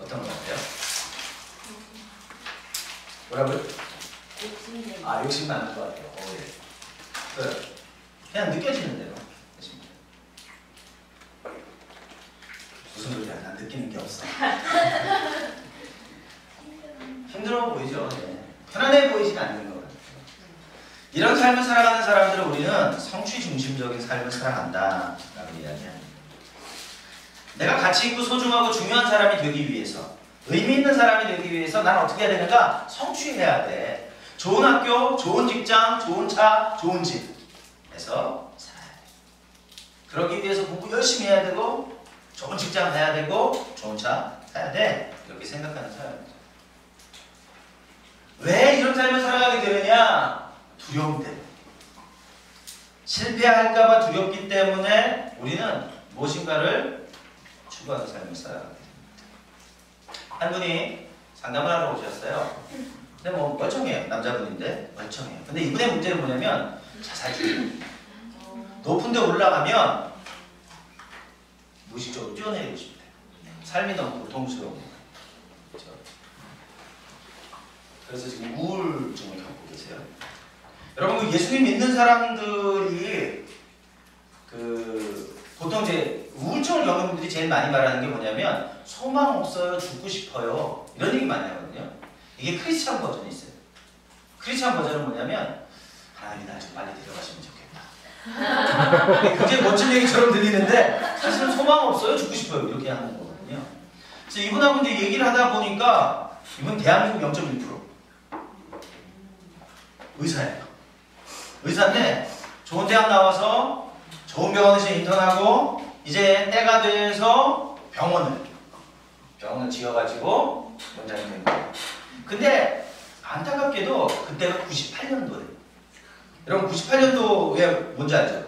어떤 것 같아요? 뭐라고요? 욕심 많은 것 같아요. 예. 또요? 그냥 느껴지는 대로. 무슨 소리야? 난 느끼는 게 없어. 힘들어 보이죠? 네. 편안해 보이진 않는 것 같아요. 이런 삶을 살아가는 사람들은 우리는 성취 중심적인 삶을 살아간다 라고 이야기합니다. 내가 가치 있고 소중하고 중요한 사람이 되기 위해서 의미 있는 사람이 되기 위해서 난 어떻게 해야 되는가? 성취해야 돼. 좋은 학교, 좋은 직장, 좋은 차, 좋은 집에서 살아야 돼. 그러기 위해서 공부 열심히 해야 되고 좋은 직장 가야 되고 좋은 차 사야 돼. 이렇게 생각하는 사람입니다. 왜 이런 삶을 살아가게 되느냐? 두려움 때문에. 실패할까봐 두렵기 때문에 우리는 무엇인가를 추구하는 삶을 살아가게 됩니다. 한 분이 상담을 하러 오셨어요. 근데 뭐 멀쩡해요. 남자분인데 멀쩡해요. 근데 이분의 문제는 뭐냐면 자살주의. 높은 데 올라가면 무의식적으로 뛰어내리고 싶대요. 삶이 너무 고통스러운 거예요. 그렇죠? 그래서 지금 우울증을 겪고 계세요. 여러분 예수님 믿는 사람들이 보통 이제 우울증을 겪는 분들이 제일 많이 말하는 게 뭐냐면 소망 없어요, 죽고 싶어요 이런 얘기 많이 하거든요. 이게 크리스찬 버전이 있어요. 크리스찬 버전은 뭐냐면 하나님이 날 좀 빨리 데려가시면 좋겠다. 굉장히 멋진 얘기처럼 들리는데 사실은 소망 없어요, 죽고 싶어요 이렇게 하는 거거든요. 그래서 이분하고 이제 얘기를 하다 보니까 이분 대한민국 0.1% 의사예요. 의사인데 좋은 대학 나와서 좋은 병원에서 인턴하고 이제 때가 돼서 병원을 지어가지고 원장이 된 거예요. 근데 안타깝게도 그때가 98년도예요. 여러분 98년도에 뭔지 알죠?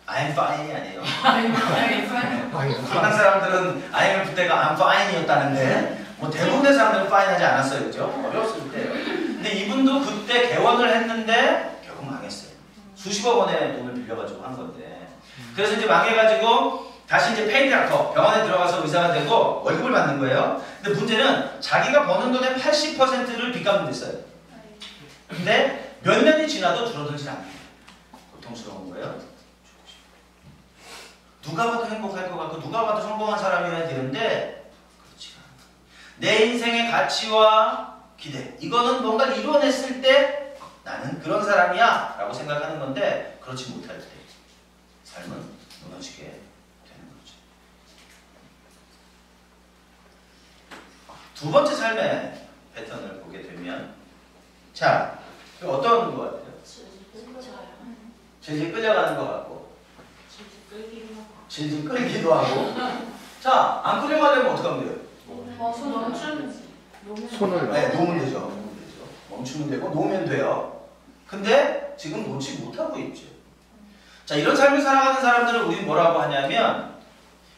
I'm fine이 아니에요. 한국 사람들은 IMF 때가 I'm fine이었다는데 뭐 대부분의 사람들은 fine 하지 않았어요. 그죠? 어려웠을 때요. 근데 이분도 그때 개원을 했는데 결국 망했어요. 수십억 원의 돈을 빌려가지고 한 건데. 그래서 이제 망해가지고 다시 이제 페이드락터 병원에 들어가서 의사가 되고 월급을 받는 거예요. 근데 문제는 자기가 버는 돈의 80%를 빚 갚는 데 써요. 근데 몇 년이 지나도 줄어들지 않아요. 고통스러운 거예요. 누가 봐도 행복할 것 같고 누가 봐도 성공한 사람이어야 되는데 그렇지가 않아요. 내 인생의 가치와 기대 이거는 뭔가 이뤄냈을 때 나는 그런 사람이야 라고 생각하는 건데 그렇지 못할 때 삶은 무너지게 되는 거죠. 두 번째 삶의 패턴을 보게 되면 자 어떤 것 같아요? 질질 끌려가는 것 같고 질질 끌기도 하고 자 안 끌려가려면 어떻게 하면 돼요? 손을 네, 놓으면 되죠. 멈추면 되고 놓으면 돼요. 근데 지금 놓지 못하고 있죠. 자, 이런 삶을 살아가는 사람들을 우리는 뭐라고 하냐면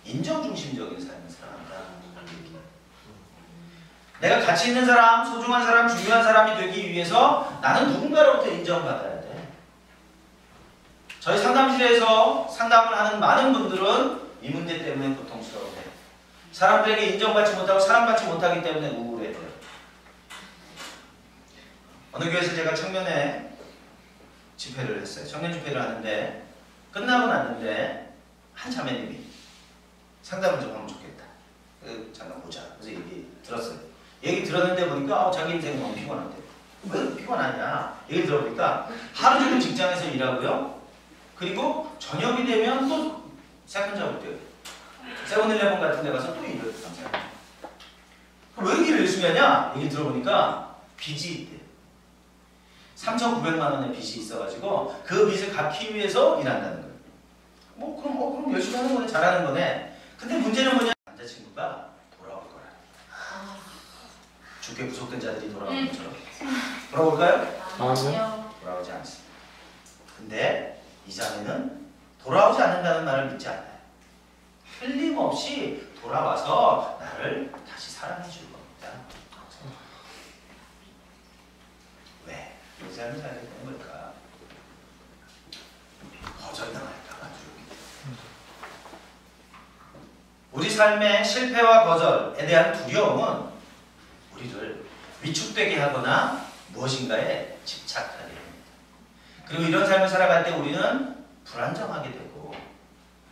인정중심적인 삶을 살아간다. 내가 가치 있는 사람, 소중한 사람, 중요한 사람이 되기 위해서 나는 누군가로부터 인정받아야 돼. 저희 상담실에서 상담을 하는 많은 분들은 이 문제 때문에 고통스러워해요. 사람들에게 인정받지 못하고 사랑받지 못하기 때문에 우울해요. 어느 교회에서 제가 청년회 집회를 했어요. 청년 집회를 하는데 끝나고 났는데 한 자매님이 상담을 좀 하면 좋겠다. 잠깐 보자. 그래서 얘기 들었어요. 얘기 들었는데 보니까 자기 인생 너무 피곤한데. 왜 피곤하냐? 얘기 들어보니까 하루 종일 직장에서 일하고요. 그리고 저녁이 되면 또 세컨 잡을 때요. 세븐일레븐 같은 데 가서 또 일을 하세요. 왜 일을 열심히 하냐? 얘기 들어보니까 빚이 있대. 3,900만 원의 빚이 있어가지고 그 빚을 갚기 위해서 일한다는 거예요. 그럼 열심히 하는 거네, 잘하는 거네. 근데 문제는 뭐냐? 남자친구가 돌아올 거라. 죽게 구속된 자들이 돌아오는 것처럼. 돌아올까요? 아니요. 돌아오지 않습니다. 근데 이 자매는 돌아오지 않는다는 말을 믿지 않아요. 틀림없이 돌아와서 나를 다시 사랑해 줄 겁니다. 왜? 이 삶을 살게 되는 걸까? 거절당할까 봐 두렵기. 우리 삶의 실패와 거절에 대한 두려움은 우리를 위축되게 하거나 무엇인가에 집착하게 합니다. 그리고 이런 삶을 살아갈 때 우리는 불안정하게 되고,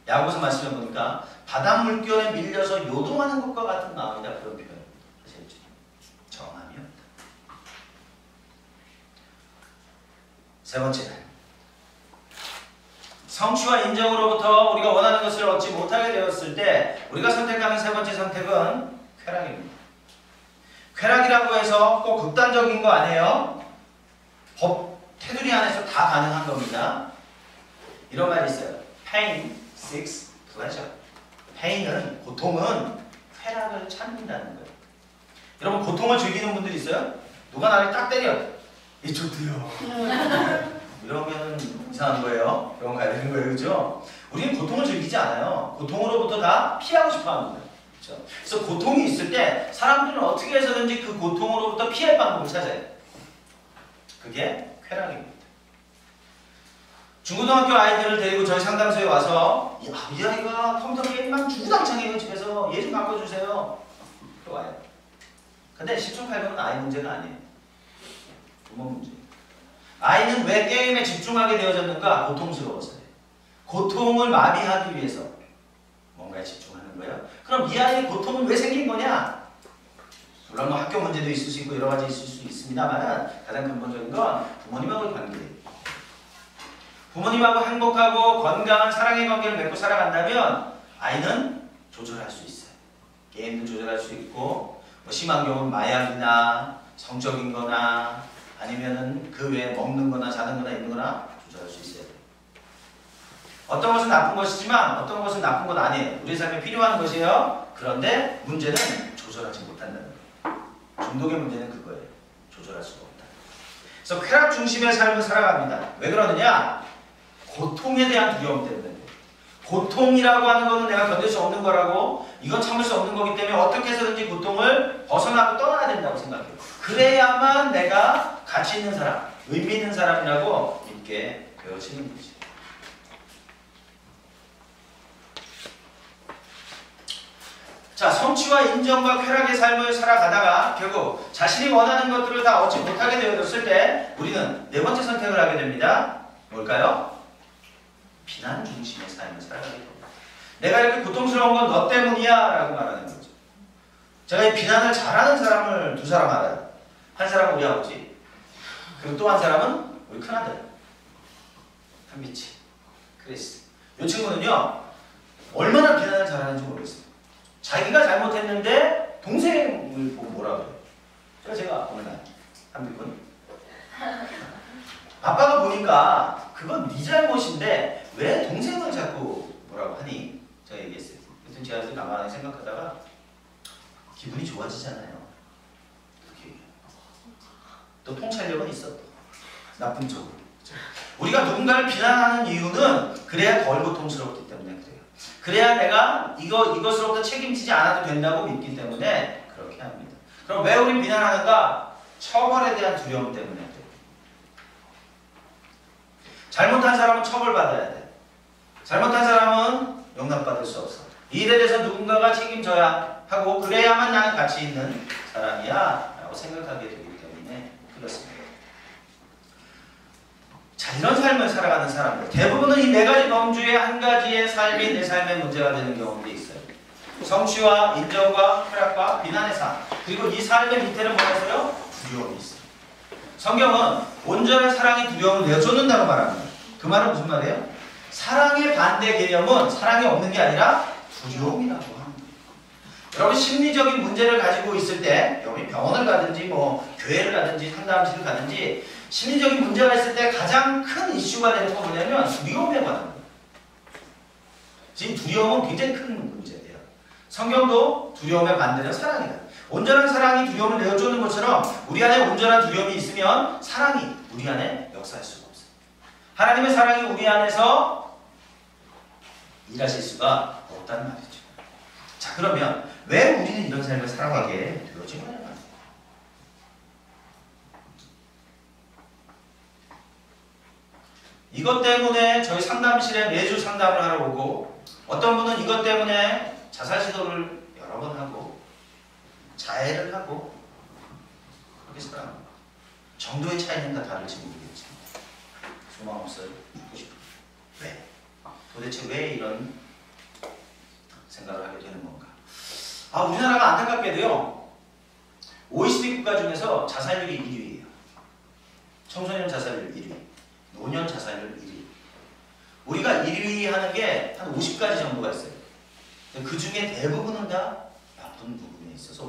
야고보서 말씀을 보니까 바닷물결에 밀려서 요동하는 것과 같은 마음이다, 그런 표현을 하셨죠. 정함이 없다. 세 번째는 성취와 인정으로부터 우리가 원하는 것을 얻지 못하게 되었을 때 우리가 선택하는 세 번째 선택은 쾌락입니다. 쾌락이라고 해서 꼭 극단적인 거 아니에요. 법 테두리 안에서 다 가능한 겁니다. 이런 말이 있어요. Pain seeks pleasure. pain은, 고통은 쾌락을 찾는다는 거예요. 여러분, 고통을 즐기는 분들 있어요? 누가 나를 딱 때려. 이쪽도요. 이러면 이상한 거예요. 병원 가야 되는 거예요. 그렇죠? 우리는 고통을 즐기지 않아요. 고통으로부터 다 피하고 싶어 합니다. 그렇죠? 그래서 고통이 있을 때 사람들은 어떻게 해서든지 그 고통으로부터 피할 방법을 찾아요. 그게 쾌락입니다. 중고등학교 아이들을 데리고 저희 상담소에 와서 이 아이가 컴퓨터 게임만 주구장창해요. 집에서 얘 좀 바꿔주세요. 또 와요. 근데 10초 8분은 아이 문제가 아니에요. 부모 문제. 아이는 왜 게임에 집중하게 되어졌는가? 고통스러워서요. 고통을 마비하기 위해서 뭔가에 집중하는 거예요. 그럼 이 아이의 고통은 왜 생긴 거냐? 물론 뭐 학교 문제도 있을 수 있고 여러 가지 있을 수 있습니다만 가장 근본적인 건 부모님하고의 관계예요. 부모님하고 행복하고 건강한 사랑의 관계를 맺고 살아간다면 아이는 조절할 수 있어요. 게임도 조절할 수 있고, 뭐 심한 경우는 마약이나 성적인 거나 아니면은 그 외에 먹는 거나 자는 거나 있는 거나 조절할 수 있어요. 어떤 것은 나쁜 것이지만 어떤 것은 나쁜 것 아니에요. 우리 삶에 필요한 것이에요. 그런데 문제는 조절하지 못한다는 거예요. 중독의 문제는 그거예요. 조절할 수가 없다. 그래서 쾌락 중심의 삶을 살아갑니다. 왜 그러느냐? 고통에 대한 두려움 때문에. 고통이라고 하는 것은 내가 견딜 수 없는 거라고, 이건 참을 수 없는 거기 때문에 어떻게 해서든지 고통을 벗어나고 떠나야 된다고 생각해요. 그래야만 내가 가치 있는 사람, 의미 있는 사람이라고 믿게 되어지는 거지. 자, 성취와 인정과 쾌락의 삶을 살아가다가 결국 자신이 원하는 것들을 다 얻지 못하게 되어졌을 때 우리는 네 번째 선택을 하게 됩니다. 뭘까요? 비난 중심의 삶을 살아가게 됩니다. 내가 이렇게 고통스러운 건 너 때문이야 라고 말하는 거죠. 제가 이 비난을 잘하는 사람을 두 사람 알아요. 한 사람은 우리 아버지, 그리고 또 한 사람은 우리 큰아들 한비치, 크리스. 이 친구는요 얼마나 비난을 잘하는지 모르겠어요. 자기가 잘못했는데 동생을 보고 뭐라 그래요. 제가 어느 날 한비군 아빠가 보니까 그건 네 잘못인데 왜 동생을 자꾸 뭐라고 하니? 제가 얘기했어요. 그랬더니 제가 가만히 생각하다가 기분이 좋아지잖아요. 그렇게 얘기해요. 또 통찰력은 있어. 나쁜 쪽으로. 우리가 누군가를 비난하는 이유는 그래야 덜 고통스럽기 때문에 그래요. 그래야 내가 이것으로부터 책임지지 않아도 된다고 믿기 때문에 그렇게 합니다. 그럼 왜 우리 비난하는가? 처벌에 대한 두려움 때문에 그래요. 잘못한 사람은 처벌받아야 돼. 잘못한 사람은 용납받을 수 없어. 이 일에 대해서 누군가가 책임져야 하고 그래야만 나는 가치 있는 사람이야 라고 생각하게 되기 때문에 그렇습니다. 자, 이런 삶을 살아가는 사람들 대부분은 이 네 가지 범주의 한 가지의 삶이 내 삶의 문제가 되는 경우도 있어요. 성취와 인정과 쾌락과 비난의 삶. 그리고 이 삶의 밑에는 뭐가 있어요? 두려움이 있어요. 성경은 온전한 사랑이 두려움을 내쫓는다고 말합니다. 그 말은 무슨 말이에요? 사랑의 반대 개념은 사랑이 없는 게 아니라 두려움이라고 합니다. 여러분 심리적인 문제를 가지고 있을 때 여러분이 병원을 가든지 뭐 교회를 가든지 상담실을 가든지 심리적인 문제가 있을 때 가장 큰 이슈가 되는 건 뭐냐면 두려움에 관한 거예요. 지금 두려움은 굉장히 큰 문제예요. 성경도 두려움의 반대는 사랑이다. 온전한 사랑이 두려움을 내어주는 것처럼 우리 안에 온전한 두려움이 있으면 사랑이 우리 안에 역사할 수가 없어요. 하나님의 사랑이 우리 안에서 일하실 수가 없다는 말이죠. 자, 그러면 왜 우리는 이런 삶을 살아가게 되어진 거냐? 이것 때문에 저희 상담실에 매주 상담을 하러 오고, 어떤 분은 이것 때문에 자살 시도를 여러 번 하고 자해를 하고 그렇게 살아갑니다. 정도의 차이는 다 다를지 모르겠지만 소망 없어요. 죽고 싶어요. 왜? 도대체 왜 이런 생각을 하게 되는 건가? 우리나라가 안타깝게도요, OECD 국가 중에서 자살률이 1위예요. 청소년 자살률 1위, 노년 자살률 1위. 우리가 1위 하는 게 한 50가지 정도가 있어요. 그 중에 대부분은 다 나쁜 부분에 있어서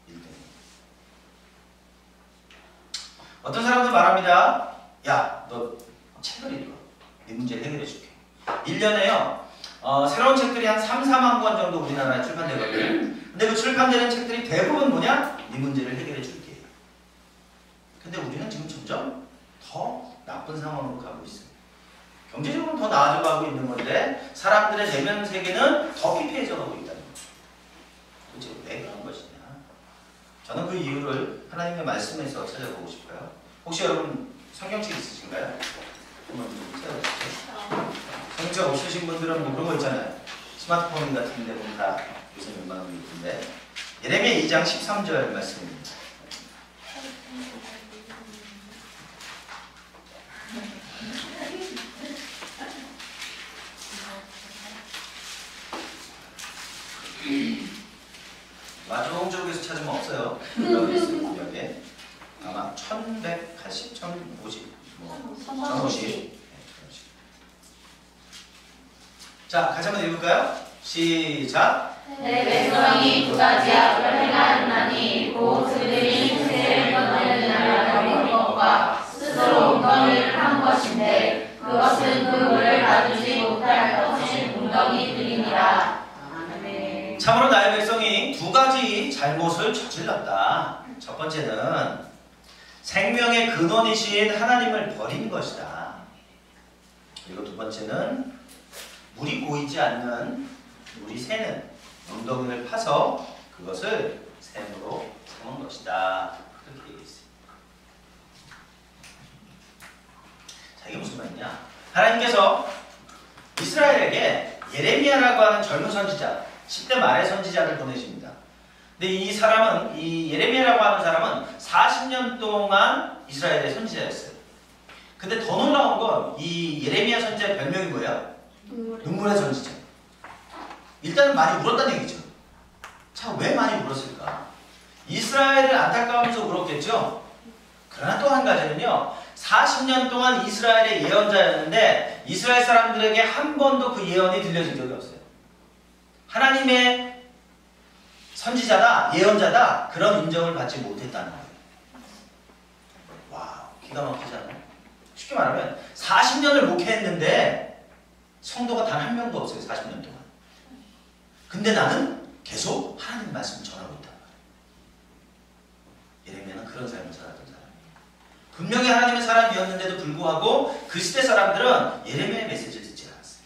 1등이에요. 어떤 사람들 말합니다. 야, 너 책을 읽어. 네 문제를 해결해 줄게. 1년에요. 새로운 책들이 한 3, 4만 권 정도 우리나라에 출판되거든요. 근데 그 출판되는 책들이 대부분 뭐냐? 네 문제를 해결해 줄게. 근데 우리는 지금 점점 더 나쁜 상황으로 가고 있어요. 경제적으로 더 나아져가고 있는 건데 사람들의 내면 세계는 더 피폐해져가고 있다는 거죠. 도대체 왜 그런 것이냐? 저는 그 이유를 하나님의 말씀에서 찾아보고 싶어요. 혹시 여러분 성경책 있으신가요? 한번 좀 찾아보시죠. 성경책 없으신 분들은 뭐 그런 거 있잖아요. 스마트폰 같은 데 보면 다 요새 웬만한 거 있는데 예레미야 2장 13절 말씀입니다. 마종 쪽에서 찾으면 없어요. 여기 있어요. 여기에 아마 1180, 1050, 뭐 1050. 자, 같이 한번 읽을까요? 시작. 내 백성이 두 가지 악을 행하였나니 곧 그들이 모세를 건너는 나라를 버린 것과 스스로 웅덩이를 한 것인데 그것은 그 물을 가두지 못할 거친 웅덩이들이니라. 참으로 나의 백성이 두 가지 잘못을 저질렀다. 첫 번째는 생명의 근원이신 하나님을 버린 것이다. 그리고 두 번째는 물이 고이지 않는 물이 새는 웅덩이를 파서 그것을 샘으로 삼은 것이다. 그렇게 얘기했어요. 자, 이게 무슨 말이냐? 하나님께서 이스라엘에게 예레미야라고 하는 젊은 선지자, 10대 말의 선지자를 보내십니다. 근데 이 사람은, 이 예레미야라고 하는 사람은 40년 동안 이스라엘의 선지자였어요. 근데 더 놀라운 건 이 예레미야 선지자의 별명이 뭐예요? 눈물의 선지자. 일단은 많이 울었다는 얘기죠. 자, 왜 많이 울었을까? 이스라엘을 안타까우면서 울었겠죠? 그러나 또 한 가지는요, 40년 동안 이스라엘의 예언자였는데 이스라엘 사람들에게 한 번도 그 예언이 들려진 적이 없어요. 하나님의 선지자다, 예언자다, 그런 인정을 받지 못했다는 거예요. 와, 기가 막히지 않아요? 쉽게 말하면 40년을 목회했는데 성도가 단 한 명도 없어요. 40년 동안. 근데 나는 계속 하나님 말씀을 전하고 있단 말이에요. 예레미야는 그런 삶을 살았던 사람이에요. 분명히 하나님의 사람이었는데도 불구하고 그 시대 사람들은 예레미야의 메시지를 듣지 않았어요.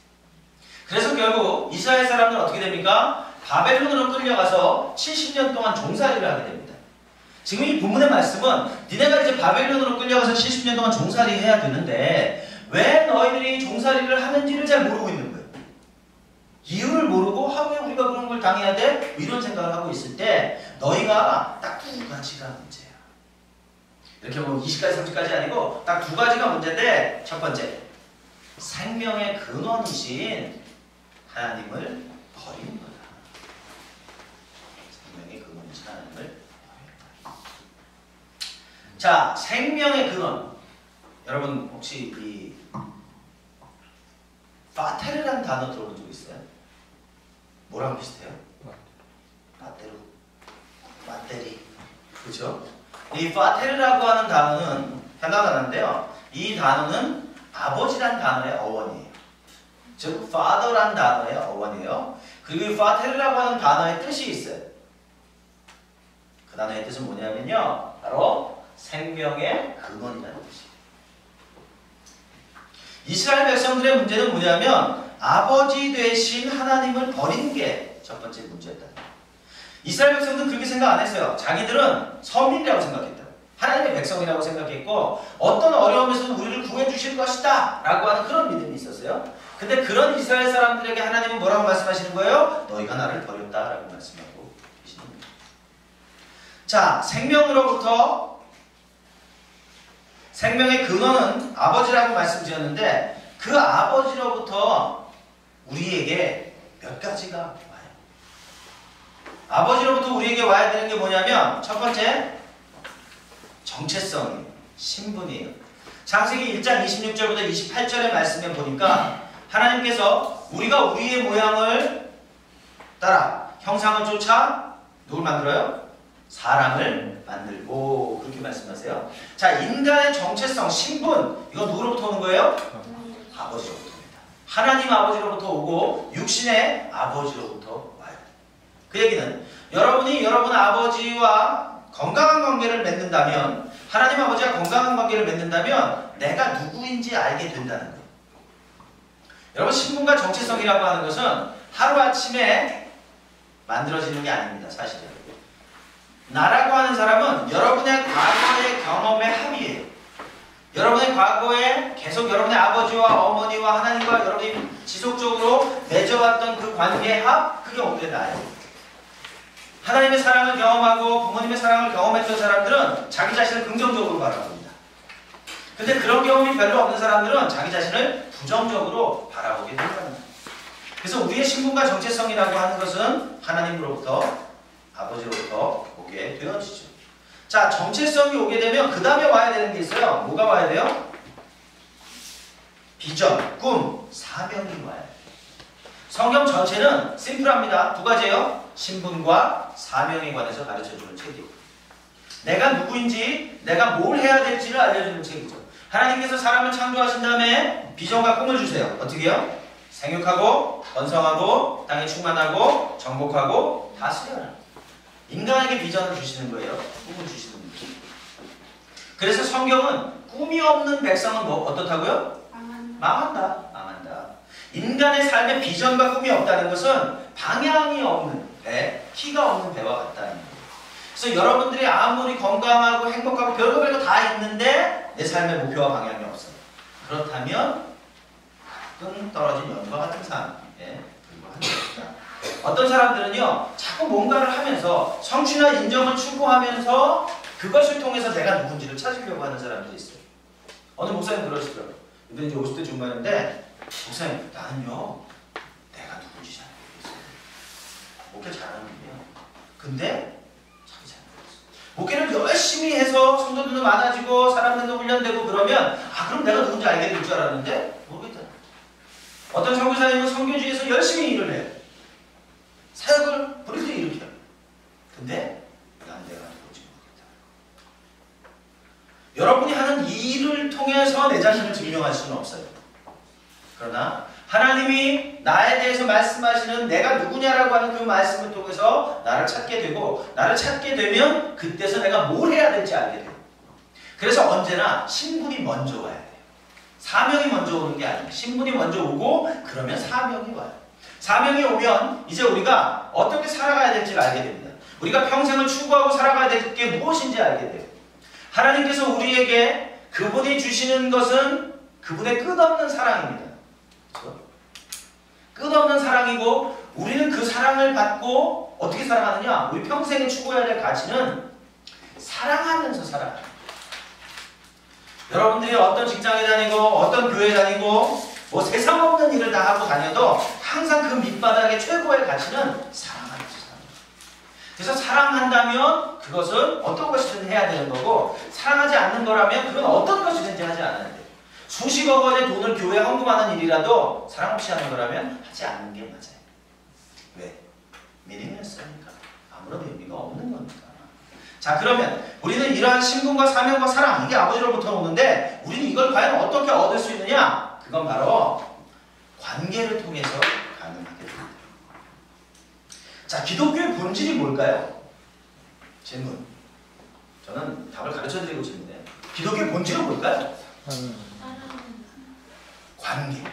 그래서 결국 이스라엘 사람들은 어떻게 됩니까? 바벨론으로 끌려가서 70년 동안 종살이를 하게 됩니다. 지금 이 본문의 말씀은 니네가 이제 바벨론으로 끌려가서 70년 동안 종살이 해야 되는데 왜 너희들이 종살이를 하는지를 잘 모르고 있는 거예요. 이유를 모르고 왜 우리가 그런 걸 당해야 돼? 이런 생각을 하고 있을 때 너희가 딱 두 가지가 문제야. 이렇게 뭐 20가지, 30가지 아니고 딱 두 가지가 문제인데 첫 번째, 생명의 근원이신 하나님을 버리는 거다. 생명의 근원이신 하나님을. 자, 생명의 근원. 여러분 혹시 이 파테르라는 단어 들어본 적 있어요? 뭐랑 비슷해요? 배터리. 그죠? 이 파테르라고 하는 단어는 현대단어인데요. 이 단어는 아버지란 단어의 어원이에요. 즉, father란 단어의 어원이에요. 그리고 이 파테르라고 하는 단어의 뜻이 있어요. 그 단어의 뜻은 뭐냐면요. 바로 생명의 근원이라는 뜻이에요. 이스라엘 백성들의 문제는 뭐냐면 아버지 되신 하나님을 버린 게 첫 번째 문제였다. 이스라엘 백성들은 그렇게 생각 안 했어요. 자기들은 서민이라고 생각했다. 하나님의 백성이라고 생각했고 어떤 어려움에서는 우리를 구해주실 것이다 라고 하는 그런 믿음이 있었어요. 근데 그런 이스라엘 사람들에게 하나님은 뭐라고 말씀하시는 거예요? 너희가 나를 버렸다 라고 말씀하고 계시는 거예요. 자, 생명으로부터 생명의 근원은 아버지라고 말씀드렸는데 그 아버지로부터 우리에게 몇 가지가 와요. 아버지로부터 우리에게 와야 되는 게 뭐냐면 첫 번째, 정체성이에요. 신분이에요. 창세기 1장 26절부터 28절의 말씀에 보니까 하나님께서 우리가 우리의 모양을 따라 형상을 쫓아 누굴 만들어요? 사람을 만들고 그렇게 말씀하세요. 자, 인간의 정체성, 신분 이거 누구로부터 오는 거예요? 아버지로부터 옵니다. 하나님 아버지로부터 오고 육신의 아버지로부터 와요. 그 얘기는 여러분이 여러분 아버지와 건강한 관계를 맺는다면 하나님 아버지와 건강한 관계를 맺는다면 내가 누구인지 알게 된다는 거예요. 여러분 신분과 정체성이라고 하는 것은 하루아침에 만들어지는 게 아닙니다. 사실은. 나라고 하는 사람은 여러분의 과거의 경험의 합이에요. 여러분의 과거에 계속 여러분의 아버지와 어머니와 하나님과 여러분이 지속적으로 맺어왔던 그 관계의 합, 그게 오게 나요. 하나님의 사랑을 경험하고 부모님의 사랑을 경험했던 사람들은 자기 자신을 긍정적으로 바라봅니다. 근데 그런 경험이 별로 없는 사람들은 자기 자신을 부정적으로 바라보게 된답니다. 그래서 우리의 신분과 정체성이라고 하는 것은 하나님으로부터 아버지로부터 오게 되어지죠. 자, 정체성이 오게 되면 그 다음에 와야 되는 게 있어요. 뭐가 와야 돼요? 비전, 꿈, 사명이 와야 돼요. 성경 전체는 심플합니다. 두 가지예요. 신분과 사명에 관해서 가르쳐주는 책이에요. 내가 누구인지, 내가 뭘 해야 될지를 알려주는 책이죠. 하나님께서 사람을 창조하신 다음에 비전과 꿈을 주세요. 어떻게 해요? 생육하고 번성하고 땅에 충만하고 정복하고 다스려라. 인간에게 비전을 주시는 거예요. 꿈을 주시는 거예요. 그래서 성경은 꿈이 없는 백성은 뭐 어떻다고요? 망한다. 인간의 삶에 비전과 꿈이 없다는 것은 방향이 없는 배, 키가 없는 배와 같다는 거예요. 그래서 여러분들이 아무리 건강하고 행복하고 별거 다 있는데 내 삶의 목표와 방향이 없어요. 그렇다면 뜬 떨어진 연과 같은 삶에 불과한 것이다. 어떤 사람들은요, 자꾸 뭔가를 하면서 성취나 인정을 추구하면서 그것을 통해서 내가 누군지를 찾으려고 하는 사람들이 있어요. 어느 목사님 그러시더라고요. 근데 이제 50대 중반인데, 목사님, 나는요, 내가 누군지 잘 모르겠어요. 목회 잘하는 분이에요. 근데, 자기 잘 모르겠어요. 목회를 열심히 해서 성도들도 많아지고, 사람들도 훈련되고 그러면, 그럼 내가 누군지 알게 될 줄 알았는데, 모르겠다. 어떤 선교사님은 선교지에서 열심히 일을 해요. 사역을 브리도 일으켜요. 근데, 난 내가 누군지 모르겠다. 여러분이 하는 일을 통해서 내 자신을 증명할 수는 없어요. 그러나 하나님이 나에 대해서 말씀하시는 내가 누구냐라고 하는 그 말씀을 통해서 나를 찾게 되고 나를 찾게 되면 그때서 내가 뭘 해야 될지 알게 돼요. 그래서 언제나 신분이 먼저 와야 돼요. 사명이 먼저 오는 게 아니에요. 신분이 먼저 오고 그러면 사명이 와요. 사명이 오면 이제 우리가 어떻게 살아가야 될지를 알게 됩니다. 우리가 평생을 추구하고 살아가야 될 게 무엇인지 알게 돼요. 하나님께서 우리에게 그분이 주시는 것은 그분의 끝없는 사랑입니다. 끝없는 사랑이고 우리는 그 사랑을 받고 어떻게 살아가느냐? 우리 평생에 추구해야 될 가치는 사랑하면서 살아가는 거예요. 여러분들이 어떤 직장에 다니고 어떤 교회에 다니고 뭐 세상 없는 일을 다 하고 다녀도 항상 그 밑바닥의 최고의 가치는 사랑하면서 사는 거예요. 그래서 사랑한다면 그것은 어떤 것이든 해야 되는 거고, 사랑하지 않는 거라면 그건 어떤 것이든지 하지 않아야 돼요. 수십억 원의 돈을 교회에 헌금하는 일이라도 사랑 없이 하는 거라면 하지 않는 게 맞아요. 왜? 미니멀스니까. 아무런 의미가 없는 거니까. 자, 그러면 우리는 이러한 신분과 사명과 사랑, 이게 아버지로부터 오는데 우리는 이걸 과연 어떻게 얻을 수 있느냐? 그건 바로 관계를 통해서 가능하게 됩니다. 자, 기독교의 본질이 뭘까요? 질문. 저는 답을 가르쳐드리고 싶은데 기독교의 본질은 뭘까요? 관계. 그렇죠?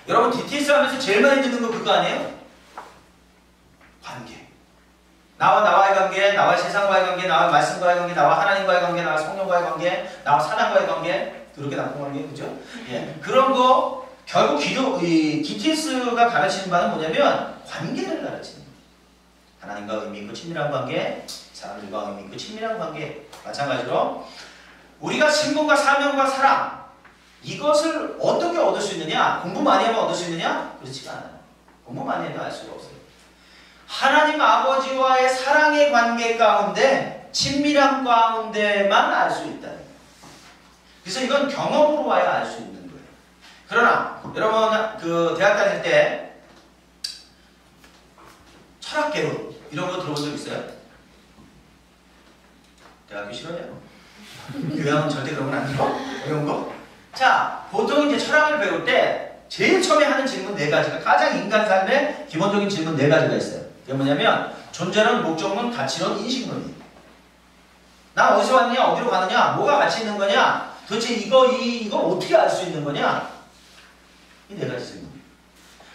여러분 DTS 하면서 제일 많이 듣는 거 그거 아니에요? 관계. 나와의 관계, 나와 세상과의 관계, 나와 말씀과의 관계, 나와 하나님과의 관계, 나와 성령과의 관계, 나와 사단과의 관계, 그렇게 나쁜 관계, 그죠? 예, 그런 거 결국 DTS가 가르치는 바는 뭐냐면 관계를 가르치는 거예요. 하나님과 의미 있고 친밀한 관계, 사람들과 의미 있고 친밀한 관계. 마찬가지로 우리가 신분과 사명과 사랑, 이것을 어떻게 얻을 수 있느냐? 공부 많이 하면 얻을 수 있느냐? 그렇지가 않아요. 공부 많이 해도 알 수가 없어요. 하나님 아버지와의 사랑의 관계 가운데, 친밀한 가운데만 알 수 있다는 거예요. 그래서 이건 경험으로 와야 알 수 있는 거예요. 그러나 여러분 그 대학 다닐 때 철학개론 이런 거 들어본 적 있어요? 대학교 싫어요? 교양은 절대 그런 건 아니고 어려운 거? 자, 보통 이제 철학을 배울 때 제일 처음에 하는 질문 4가지가, 가장 인간 삶의 기본적인 질문 4가지가 있어요. 그게 뭐냐면 존재론, 목적론, 가치론, 인식론이에요. 난 어디서 왔냐? 어디로 가느냐? 뭐가 가치 있는 거냐? 도대체 이걸 어떻게 알 수 있는 거냐? 이 4가지 질문.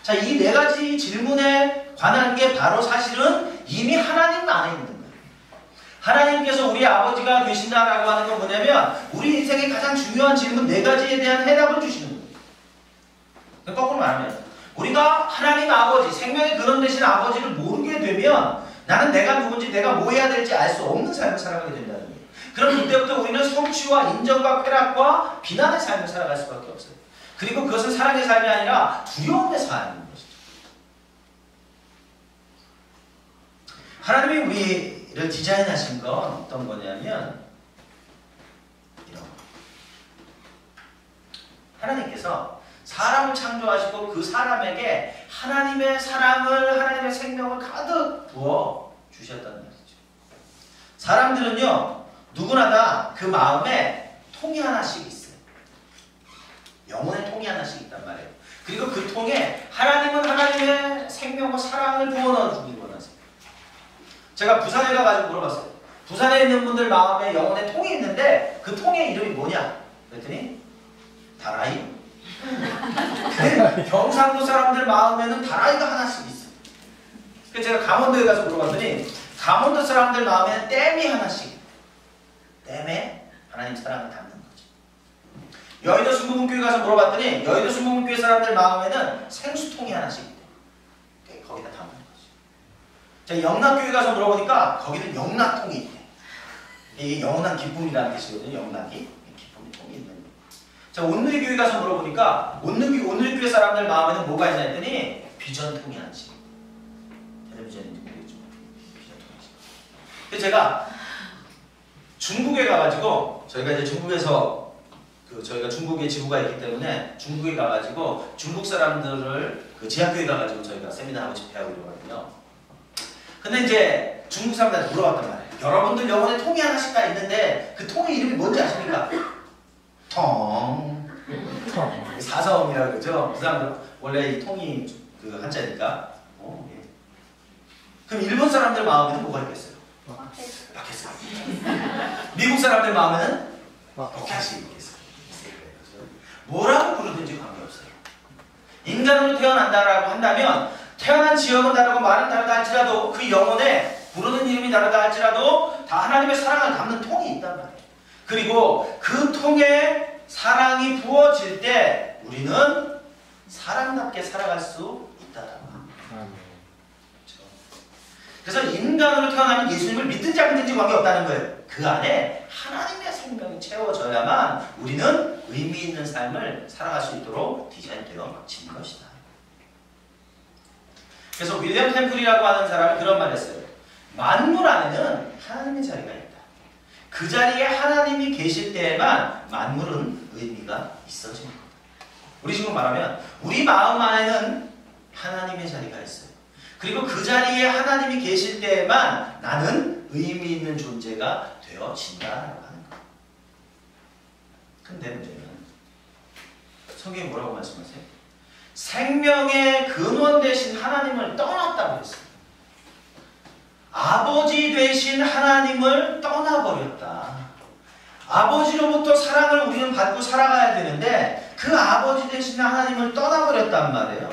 자, 이 4가지 질문에 관한 게 바로 사실은 이미 하나님 안에 있는 거예요. 하나님께서 우리 아버지가 되신다라고 하는 건 뭐냐면 우리 인생의 가장 중요한 질문 4가지에 대한 해답을 주시는 거예요. 거꾸로 말하면 우리가 하나님 아버지, 생명의 근원 되신 아버지를 모르게 되면 나는 내가 누군지, 내가 뭐 해야 될지 알 수 없는 삶을 살아가게 된다는 거예요. 그럼 그때부터 우리는 성취와 인정과 쾌락과 비난의 삶을 살아갈 수밖에 없어요. 그리고 그것은 사랑의 삶이 아니라 두려움의 삶인 것이죠. 하나님이 우리를 디자인하신 건 어떤 거냐면 이런 거. 하나님께서 사람을 창조하시고 그 사람에게 하나님의 사랑을, 하나님의 생명을 가득 부어 주셨다는 것이죠. 사람들은요, 누구나 다 그 마음에 통이 하나씩 있어요. 영혼의 통이 하나씩 있단 말이에요. 그리고 그 통에 하나님은 하나님의 생명과 사랑을 부어 넣어주길 원하세요. 제가 부산에 가가지고 물어봤어요. 부산에 있는 분들 마음에 영혼의 통이 있는데 그 통의 이름이 뭐냐? 그랬더니 다라이. 경상도 사람들 마음에는 다라이가 하나씩 있어요. 그래서 제가 강원도에 가서 물어봤더니 강원도 사람들 마음에는 댐이 하나씩 있어요. 댐에 하나님 사랑을 담는 거죠. 여의도 순복음교회 가서 물어봤더니 여의도 순복음교회 사람들 마음에는 생수통이 하나씩 있대. 거기다 담는 거죠. 제가 영락교회 가서 물어보니까 거기는 영락통이 있대. 이게 영원한 기쁨이라는 뜻이거든요. 영락이. 기쁨이 통이 있는 거예요. 자, 온누리교회 가서 물어보니까 온누리교회 사람들 마음에는 뭐가 있냐 했더니 비전통이 하나씩. 텔레비전인지 모르겠지만 비전통이 하나씩. 그래서 제가 중국에 가가지고 저희가 이제 중국에서 저희가 중국에 지부가 있기 때문에 중국에 가가지고 중국 사람들을 그 지하교회 가가지고 저희가 세미나하고 집회하고 이러거든요. 근데 이제 중국 사람들한테 물어봤단 말이에요. 여러분들 영혼에 통이 하나씩 다 있는데 그 통의 이름이 뭔지 아십니까? 통. 사성이라고 그러죠. 그 사람들 원래 이 통이 그 한자니까. 예. 그럼 일본 사람들 마음에는 뭐가 있겠어요? 바켓스. 미국 사람들 마음에는 로켓이 있겠어요. 뭐라고 부르든지 관계없어요. 인간으로 태어난다라고 한다면 태어난 지역은 다르고 말은 다르다 할지라도 그 영혼에 부르는 이름이 다르다 할지라도 다 하나님의 사랑을 담는 통이 있단 말이에요. 그리고 그 통에 사랑이 부어질 때 우리는 사랑답게 살아갈 수 있다라고 합니다. 그래서 인간으로 태어나면 예수님을 믿든지 안 믿든지 관계없다는 거예요. 그 안에 하나님의 생명이 채워져야만 우리는 의미 있는 삶을 살아갈 수 있도록 디자인되어 마친 것이다. 그래서 윌리엄 템플이라고 하는 사람이 그런 말을 했어요. 만물 안에는 하나님의 자리가 있다. 그 자리에 하나님이 계실 때에만 만물은 의미가 있어지는 겁니다. 우리 식으로 말하면 우리 마음 안에는 하나님의 자리가 있어요. 그리고 그 자리에 하나님이 계실 때에만 나는 의미 있는 존재가 되어진다라고 하는 거예요. 근데 문제는 성경이 뭐라고 말씀하세요? 생명의 근원 되신 하나님을 떠났다고 했어요. 아버지 되신 하나님을 떠나버렸다. 아버지로부터 사랑을 우리는 받고 살아가야 되는데 그 아버지 되신 하나님을 떠나버렸단 말이에요.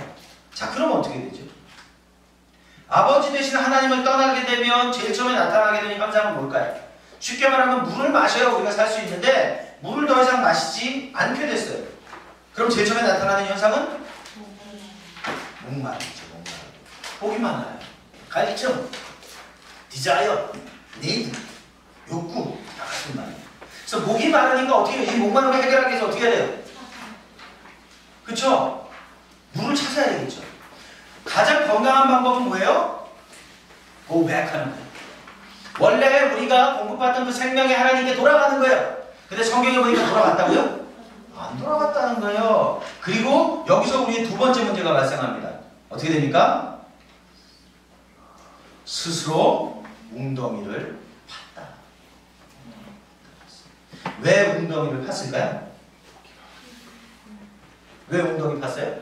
자, 그럼 어떻게 되죠? 아버지 되신 하나님을 떠나게 되면 제일 처음에 나타나게 되는 현상은 뭘까요? 쉽게 말하면 물을 마셔야 우리가 살 수 있는데 물을 더 이상 마시지 않게 됐어요. 그럼 제일 처음에 나타나는 현상은? 목마르죠. 목이 많아요. 갈증, 디자이어, need, 욕구 다 같은 말이에요. 그래서 목이 마르니까 어떻게 해요? 이 목마름을 해결하기 위해서 어떻게 해야 돼요? 그쵸? 물을 찾아야 되겠죠. 가장 건강한 방법은 뭐예요? Go back 하는 거예요. 원래 우리가 공급받던 그 생명의 하나님께 돌아가는 거예요. 근데 성경에 보니까 돌아갔다고요? 안 돌아갔다는 거예요. 그리고 여기서 우리의 두 번째 문제가 발생합니다. 어떻게 됩니까? 스스로 웅덩이를 팠다. 왜 웅덩이를 팠을까요? 왜 웅덩이 팠어요?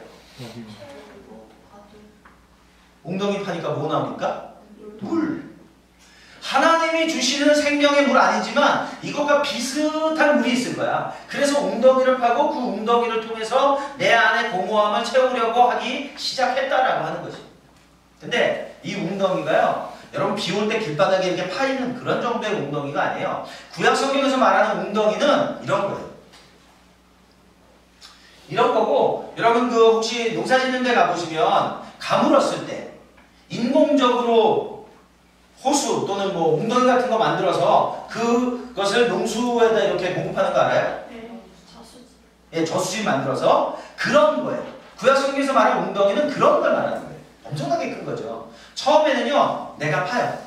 웅덩이 파니까 뭐 나옵니까? 물. 하나님이 주시는 생명의 물 아니지만 이것과 비슷한 물이 있을 거야. 그래서 웅덩이를 파고 그 웅덩이를 통해서 내 안에 공허함을 채우려고 하기 시작했다라고 하는 거지. 근데 이 웅덩이가요, 여러분 비 올 때 길바닥에 이렇게 파이는 그런 정도의 웅덩이가 아니에요. 구약 성경에서 말하는 웅덩이는 이런 거예요. 이런 거고, 여러분 그 혹시 농사 짓는 데 가보시면 가물었을 때 인공적으로 호수 또는 뭐 웅덩이 같은 거 만들어서 그것을 농수에다 이렇게 공급하는 거 알아요? 네, 저수지. 예, 저수지 만들어서 그런 거예요. 구약 성경에서 말하는 웅덩이는 그런 걸 말하는 거예요. 엄청나게 큰 거죠. 처음에는요, 내가 파요.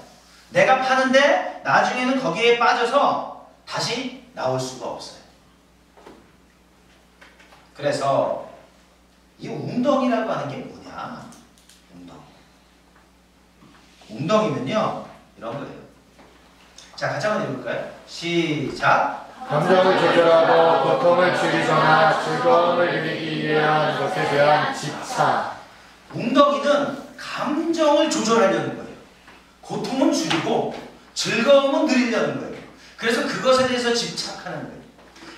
내가 파는데 나중에는 거기에 빠져서 다시 나올 수가 없어요. 그래서 이 웅덩이라고 하는 게 뭐냐? 웅덩이면요 이런 거예요. 자, 같이 한번 읽어볼까요? 시작. 감정을 조절하고 고통을 줄이거나 즐거움을 누리기 위한 것에 대한 집착. 웅덩이는 감정을 조절하려는 거예요. 고통은 줄이고 즐거움은 누리려는 거예요. 그래서 그것에 대해서 집착하는 거예요.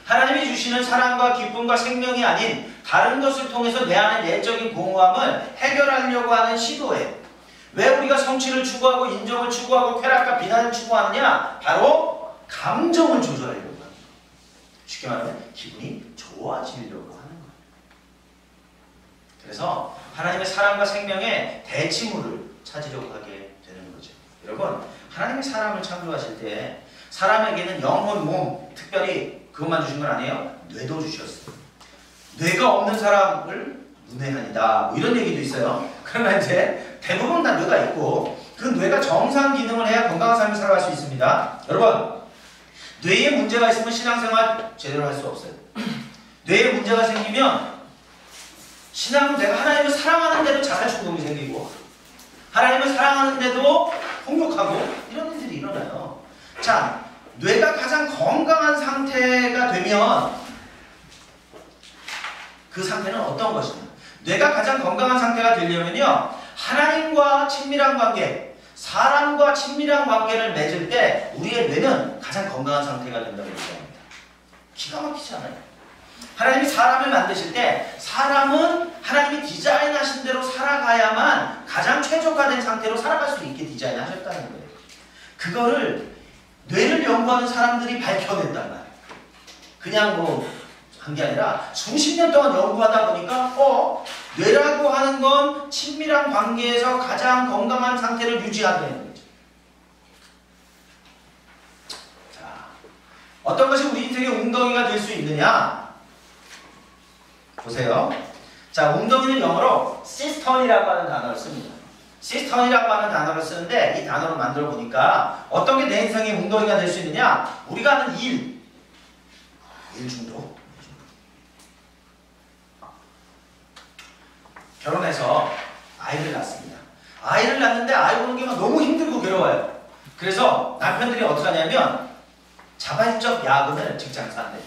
하나님이 주시는 사랑과 기쁨과 생명이 아닌 다른 것을 통해서 내 안의 내적인 공허함을 해결하려고 하는 시도예요. 왜 우리가 성취를 추구하고 인정을 추구하고 쾌락과 비난을 추구하느냐? 바로 감정을 조절하려고 하는 거예요. 쉽게 말하면 기분이 좋아지려고 하는 거예요. 그래서 하나님의 사랑과 생명의 대칭물을 찾으려고 하게 되는 거죠. 여러분, 하나님의 사람을 창조하실 때 사람에게는 영혼, 몸, 특별히 그것만 주신 건 아니에요. 뇌도 주셨어요. 뇌가 없는 사람을 문외한이다. 뭐 이런 얘기도 있어요. 그러나 이제 대부분 다 뇌가 있고 그 뇌가 정상 기능을 해야 건강한 삶을 살아갈 수 있습니다. 여러분, 뇌에 문제가 있으면 신앙생활 제대로 할 수 없어요. 뇌에 문제가 생기면 신앙은 내가 하나님을 사랑하는데도 자살 충동이 생기고 하나님을 사랑하는데도 폭력하고 이런 일들이 일어나요. 자, 뇌가 가장 건강한 상태가 되면 그 상태는 어떤 것이냐? 뇌가 가장 건강한 상태가 되려면요, 하나님과 친밀한 관계, 사람과 친밀한 관계를 맺을 때 우리의 뇌는 가장 건강한 상태가 된다고 얘기합니다. 기가 막히지 않아요? 하나님이 사람을 만드실 때 사람은 하나님이 디자인하신 대로 살아가야만 가장 최적화된 상태로 살아갈 수 있게 디자인하셨다는 거예요. 그거를 뇌를 연구하는 사람들이 밝혀냈단 말이에요. 그냥 뭐 한 게 아니라 수십 년 동안 연구하다 보니까 뇌라고 하는 건 친밀한 관계에서 가장 건강한 상태를 유지하게 되는 거죠. 자, 어떤 것이 우리 인생의 웅덩이가 될 수 있느냐? 보세요. 자, 웅덩이는 영어로 시스턴이라고 하는 단어를 씁니다. 시스턴이라고 하는 단어를 쓰는데 이 단어를 만들어 보니까 어떤 게 내 인생의 웅덩이가 될 수 있느냐? 우리가 하는 일 중독. 결혼해서 아이를 낳습니다. 아이를 낳는데 아이 보는 게 막 너무 힘들고 괴로워요. 그래서 남편들이 어떻게 하냐면 자발적 야근을 직장에서 한대요.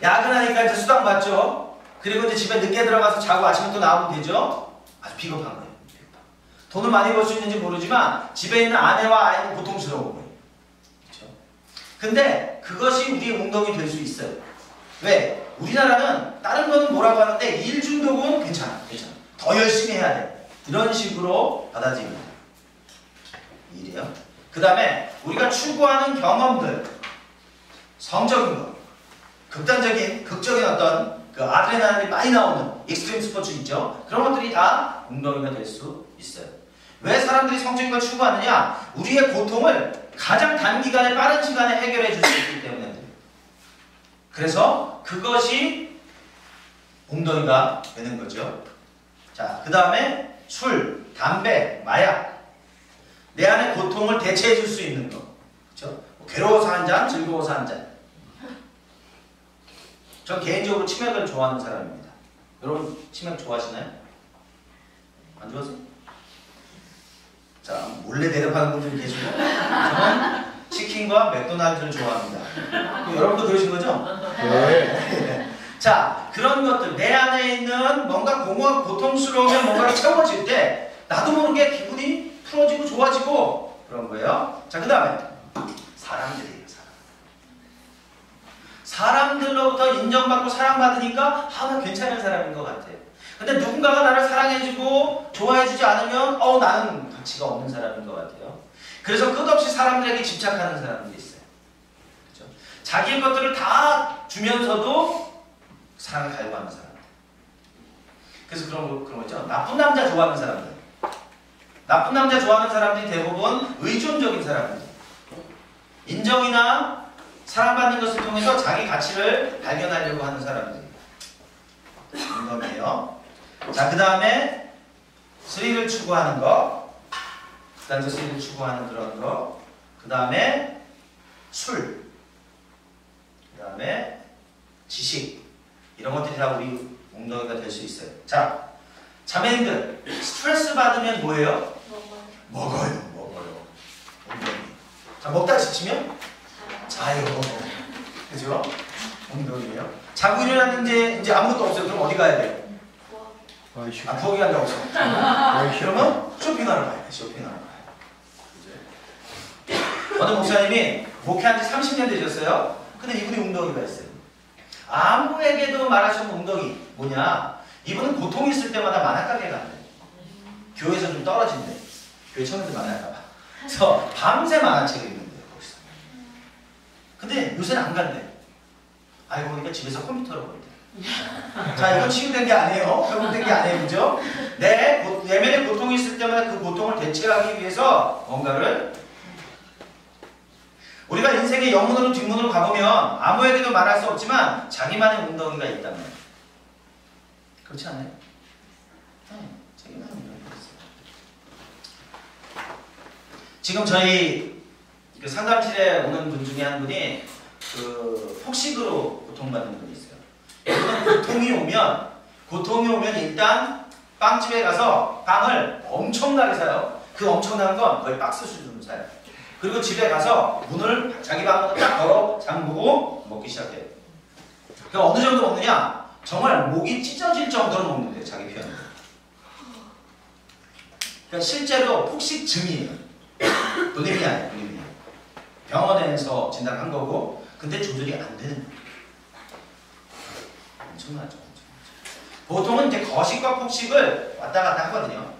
야근하니까 이제 수당 받죠. 그리고 이제 집에 늦게 들어가서 자고 아침에 또 나오면 되죠. 아주 비겁한 거예요. 돈을 많이 벌 수 있는지 모르지만 집에 있는 아내와 아이는 고통스러운 거예요. 그렇죠? 근데 그것이 우리의 웅덩이 될 수 있어요. 왜? 우리나라는 다른 거는 뭐라고 하는데 일 중독은 괜찮아. 더 열심히 해야 돼. 이런 식으로 받아들입니다. 일이요. 그 다음에 우리가 추구하는 경험들, 성적인 것, 극적인 어떤 그 아드레날린이 많이 나오는 익스트림 스포츠 있죠. 그런 것들이 다 웅덩이가 될 수 있어요. 왜 사람들이 성적인 걸 추구하느냐? 우리의 고통을 가장 단기간에 빠른 시간에 해결해 줄 수 있기 때문에. 그래서 그것이 웅덩이가 되는 거죠. 자, 그 다음에 술, 담배, 마약. 내 안의 고통을 대체해 줄 수 있는 거. 그렇죠? 괴로워서 한 잔, 즐거워서 한 잔. 전 개인적으로 치맥을 좋아하는 사람입니다. 여러분 치맥 좋아하시나요? 안 좋아하세요? 자, 몰래 대답하는 분들이 계시고 저는 치킨과 맥도날드를 좋아합니다. 여러분도 그러신 거죠? 네. 자, 그런 것들 내 안에 있는 뭔가 공허하고 고통스러우면 뭔가가 채워질 때 나도 모르게 기분이 풀어지고 좋아지고 그런 거예요. 자, 그 다음에 사람들이에요. 사람들로부터 인정받고 사랑받으니까 나 괜찮은 사람인 것 같아요. 근데 누군가가 나를 사랑해주고 좋아해주지 않으면 나는 가치가 없는 사람인 것 같아요. 그래서 끝없이 사람들에게 집착하는 사람들이 있어요. 그렇죠? 자기의 것들을 다 주면서도 사랑을 갈구하는 사람들. 그래서 그런 거 있죠. 나쁜 남자 좋아하는 사람들. 나쁜 남자 좋아하는 사람들이 대부분 의존적인 사람들. 인정이나 사랑받는 것을 통해서 자기 가치를 발견하려고 하는 사람들이 이거예요. 자, 그 다음에 스릴을 추구하는 거, 그 다음에 스릴을 추구하는 그런 거, 그 다음에 술, 그 다음에 지식, 이런 것들이 다 우리 웅덩이가 될 수 있어요. 자, 자매님들 스트레스 받으면 뭐예요? 먹어요. 웅덩이. 자, 먹다 지치면 자요. 그죠? 웅덩이에요. 자고 일어났는데 이제 아무것도 없어요. 그럼 어디 가야 돼요? 부엌에 간다고 없어. 그러면 쇼핑하러 가야 돼. 쇼핑하러 가요. 어느 목사님이 목회한 지 30년 되셨어요. 근데 이분이 웅덩이가 있어요. 아무에게도 말하시는 웅덩이 뭐냐? 이분은 고통이 있을 때마다 만화가게 간대. 교회에서 좀 떨어진대. 교회 처음에 만화가봐. 그래서 밤새 만화책을 읽는데요. 거기서. 근데 요새는 안 간대. 알고 보니까 집에서 컴퓨터로 본대. 자, 이건 치유된 게 아니에요. 회복된 게 아니에요. 그죠? 내면의 고통이 있을 때마다 그 고통을 대체하기 위해서 뭔가를 우리가 인생의 영문으로 뒷문으로 가보면 아무에게도 말할 수 없지만 자기만의 웅덩이가 있단 말이에요. 그렇지 않아요? 네, 자기만의 웅덩이가 있어요. 지금 저희 그 상담실에 오는 분 중에 한 분이 그 폭식으로 고통받는 분이 있어요. 고통이 오면 일단 빵집에 가서 빵을 엄청나게 사요. 그 엄청난 건 거의 박스 수준으로 사요. 그리고 집에 가서 문을 자기 방문을 딱 걸어 잠그고 먹기 시작해요. 그러니까 어느 정도 먹느냐? 정말 목이 찢어질 정도로 먹는데요. 자기 표현. 그러니까 실제로 폭식증이에요. 불림이 아니에요. 불림이. 병원에서 진단한 거고 근데 조절이 안 되는 거예요. 엄청나죠. 보통은 이제 거식과 폭식을 왔다 갔다 하거든요.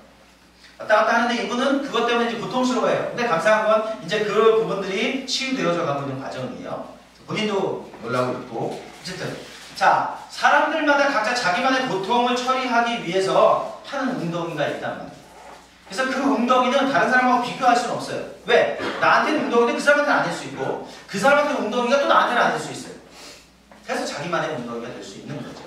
왔다 갔다 하는데 이분은 그것 때문에 이제 고통스러워해요. 근데 감사한 건 이제 그 부분들이 치유되어져 가고 있는 과정이에요. 본인도 놀라고 있고. 어쨌든. 자, 사람들마다 각자 자기만의 고통을 처리하기 위해서 하는 웅덩이가 있단 말이에요. 그래서 그 웅덩이는 다른 사람하고 비교할 수는 없어요. 왜? 나한테는 웅덩이인데 그 사람한테는 아닐 수 있고 그 사람한테 웅덩이가 또 나한테는 아닐 수 있어요. 그래서 자기만의 웅덩이가 될 수 있는 거죠.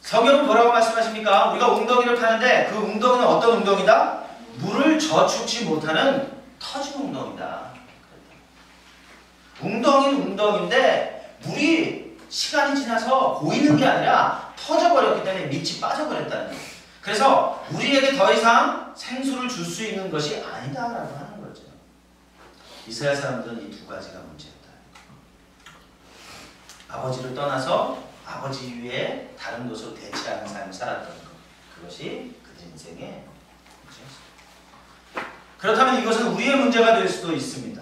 성경은 뭐라고 말씀하십니까? 우리가 웅덩이를 파는데 그 웅덩이는 어떤 웅덩이다? 물을 저축치 못하는 터진 웅덩이다. 웅덩이는 웅덩이인데 물이 시간이 지나서 고이는 게 아니라 터져버렸기 때문에 밑이 빠져버렸다는 거예요. 그래서 우리에게 더 이상 생수를 줄 수 있는 것이 아니다라고 하는 거죠. 이스라엘 사람들은 이 두 가지가 문제였다. 아버지를 떠나서 아버지 위에 다른 것으로 대체하는 삶을 살았던 것. 그것이 그들 인생의 문제였습니다. 그렇다면 이것은 우리의 문제가 될 수도 있습니다.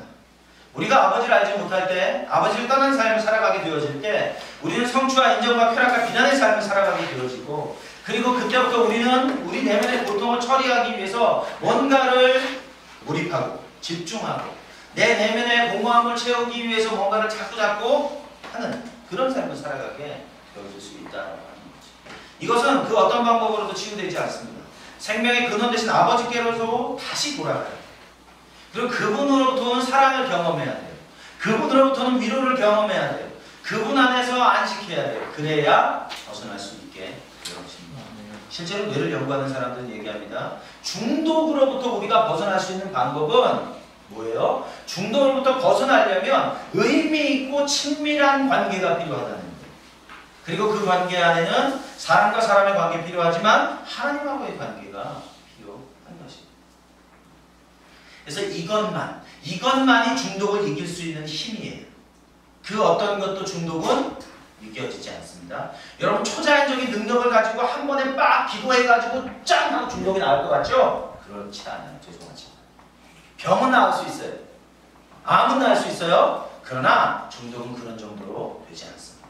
우리가 아버지를 알지 못할 때, 아버지를 떠난 삶을 살아가게 되어질 때 우리는 성취와 인정과 쾌락과 비난의 삶을 살아가게 되어지고, 그리고 그때부터 우리는 우리 내면의 고통을 처리하기 위해서 뭔가를 몰입하고 집중하고 내 내면의 공허함을 채우기 위해서 뭔가를 자꾸 하는 그런 삶을 살아가게 되어질 수 있다고 하는 거죠. 이것은 그 어떤 방법으로도 치유되지 않습니다. 생명의 근원 되신 아버지께로서 다시 돌아가요. 그리고 그분으로부터는 사랑을 경험해야 돼요. 그분으로부터는 위로를 경험해야 돼요. 그분 안에서 안식해야 돼요. 그래야 벗어날 수 있게 되어집니다. 실제로 뇌를 연구하는 사람들은 얘기합니다. 중독으로부터 우리가 벗어날 수 있는 방법은 뭐예요? 중독으로부터 벗어나려면 의미 있고 친밀한 관계가 필요하다는 거예요. 그리고 그 관계 안에는 사람과 사람의 관계 필요하지만 하나님하고의 관계가 필요한 것입니다. 그래서 이것만이 중독을 이길 수 있는 힘이에요. 그 어떤 것도 중독은 이겨지지 않습니다. 여러분 초자연적인 능력을 가지고 한 번에 빡 기도해가지고 짱 하고 중독이 나올 것 같죠? 그렇지 않아요. 죄송하지만 병은 나을 수 있어요. 암은 나을 수 있어요. 그러나 중독은 그런 정도로 되지 않습니다.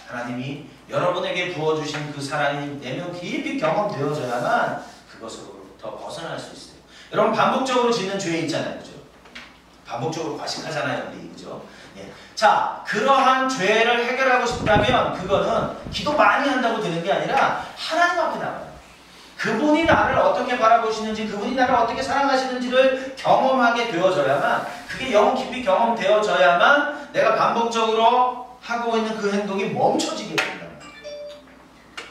하나님이 여러분에게 부어주신 그 사랑이 내면 깊이 경험되어져야만 그것으로부터 벗어날 수 있어요. 여러분 반복적으로 짓는 죄 있잖아요. 그죠? 반복적으로 과식하잖아요. 우리. 그죠? 예. 자, 그러한 죄를 해결하고 싶다면 그거는 기도 많이 한다고 되는 게 아니라 하나님 앞에 나가요. 그분이 나를 어떻게 바라보시는지, 그분이 나를 어떻게 사랑하시는지를 경험하게 되어져야만, 그게 영혼 깊이 경험되어져야만 내가 반복적으로 하고 있는 그 행동이 멈춰지게 된다.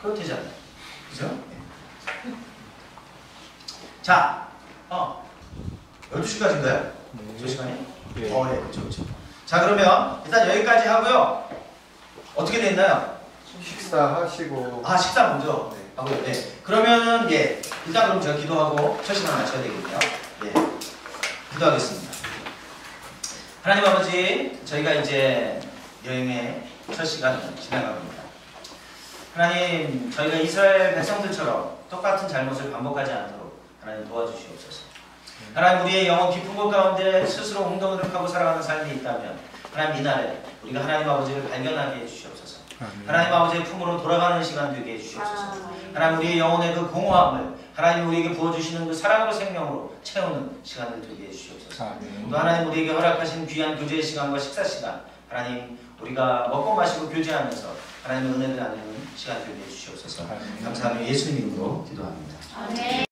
그렇 되잖아요. 그죠? 네. 자, 12시까지인가요? 저 시간이? 네. 네, 그렇죠. 자, 그러면 일단 여기까지 하고요. 어떻게 됐나요? 식사하시고. 식사 먼저 하고요. 네. 그러면은 일단 그럼 제가 기도하고 첫 시간 마쳐야 되겠네요. 기도하겠습니다. 하나님 아버지, 저희가 이제 여행의 첫 시간을 지나갑니다. 하나님, 저희가 이스라엘 백성들처럼 똑같은 잘못을 반복하지 않도록 하나님 도와주시옵소서. 하나님, 우리의 영혼 깊은 곳 가운데 스스로 웅덩이를 파고 살아가는 삶이 있다면 하나님 이날에 우리가 하나님 아버지를 발견하게 해주시옵소서. 하나님 아버지의 품으로 돌아가는 시간 되게 해주시옵소서. 하나님, 우리의 영혼의 그 공허함을 하나님 우리에게 부어주시는 그 사랑으로 생명으로 채우는 시간들 되게 해주시옵소서. 또 하나님 우리에게 허락하신 귀한 교제의 시간과 식사 시간, 하나님 우리가 먹고 마시고 교제하면서 하나님의 은혜를 나누는 시간 되게 해주시옵소서. 감사하며 예수님 이름으로 기도합니다. 아멘.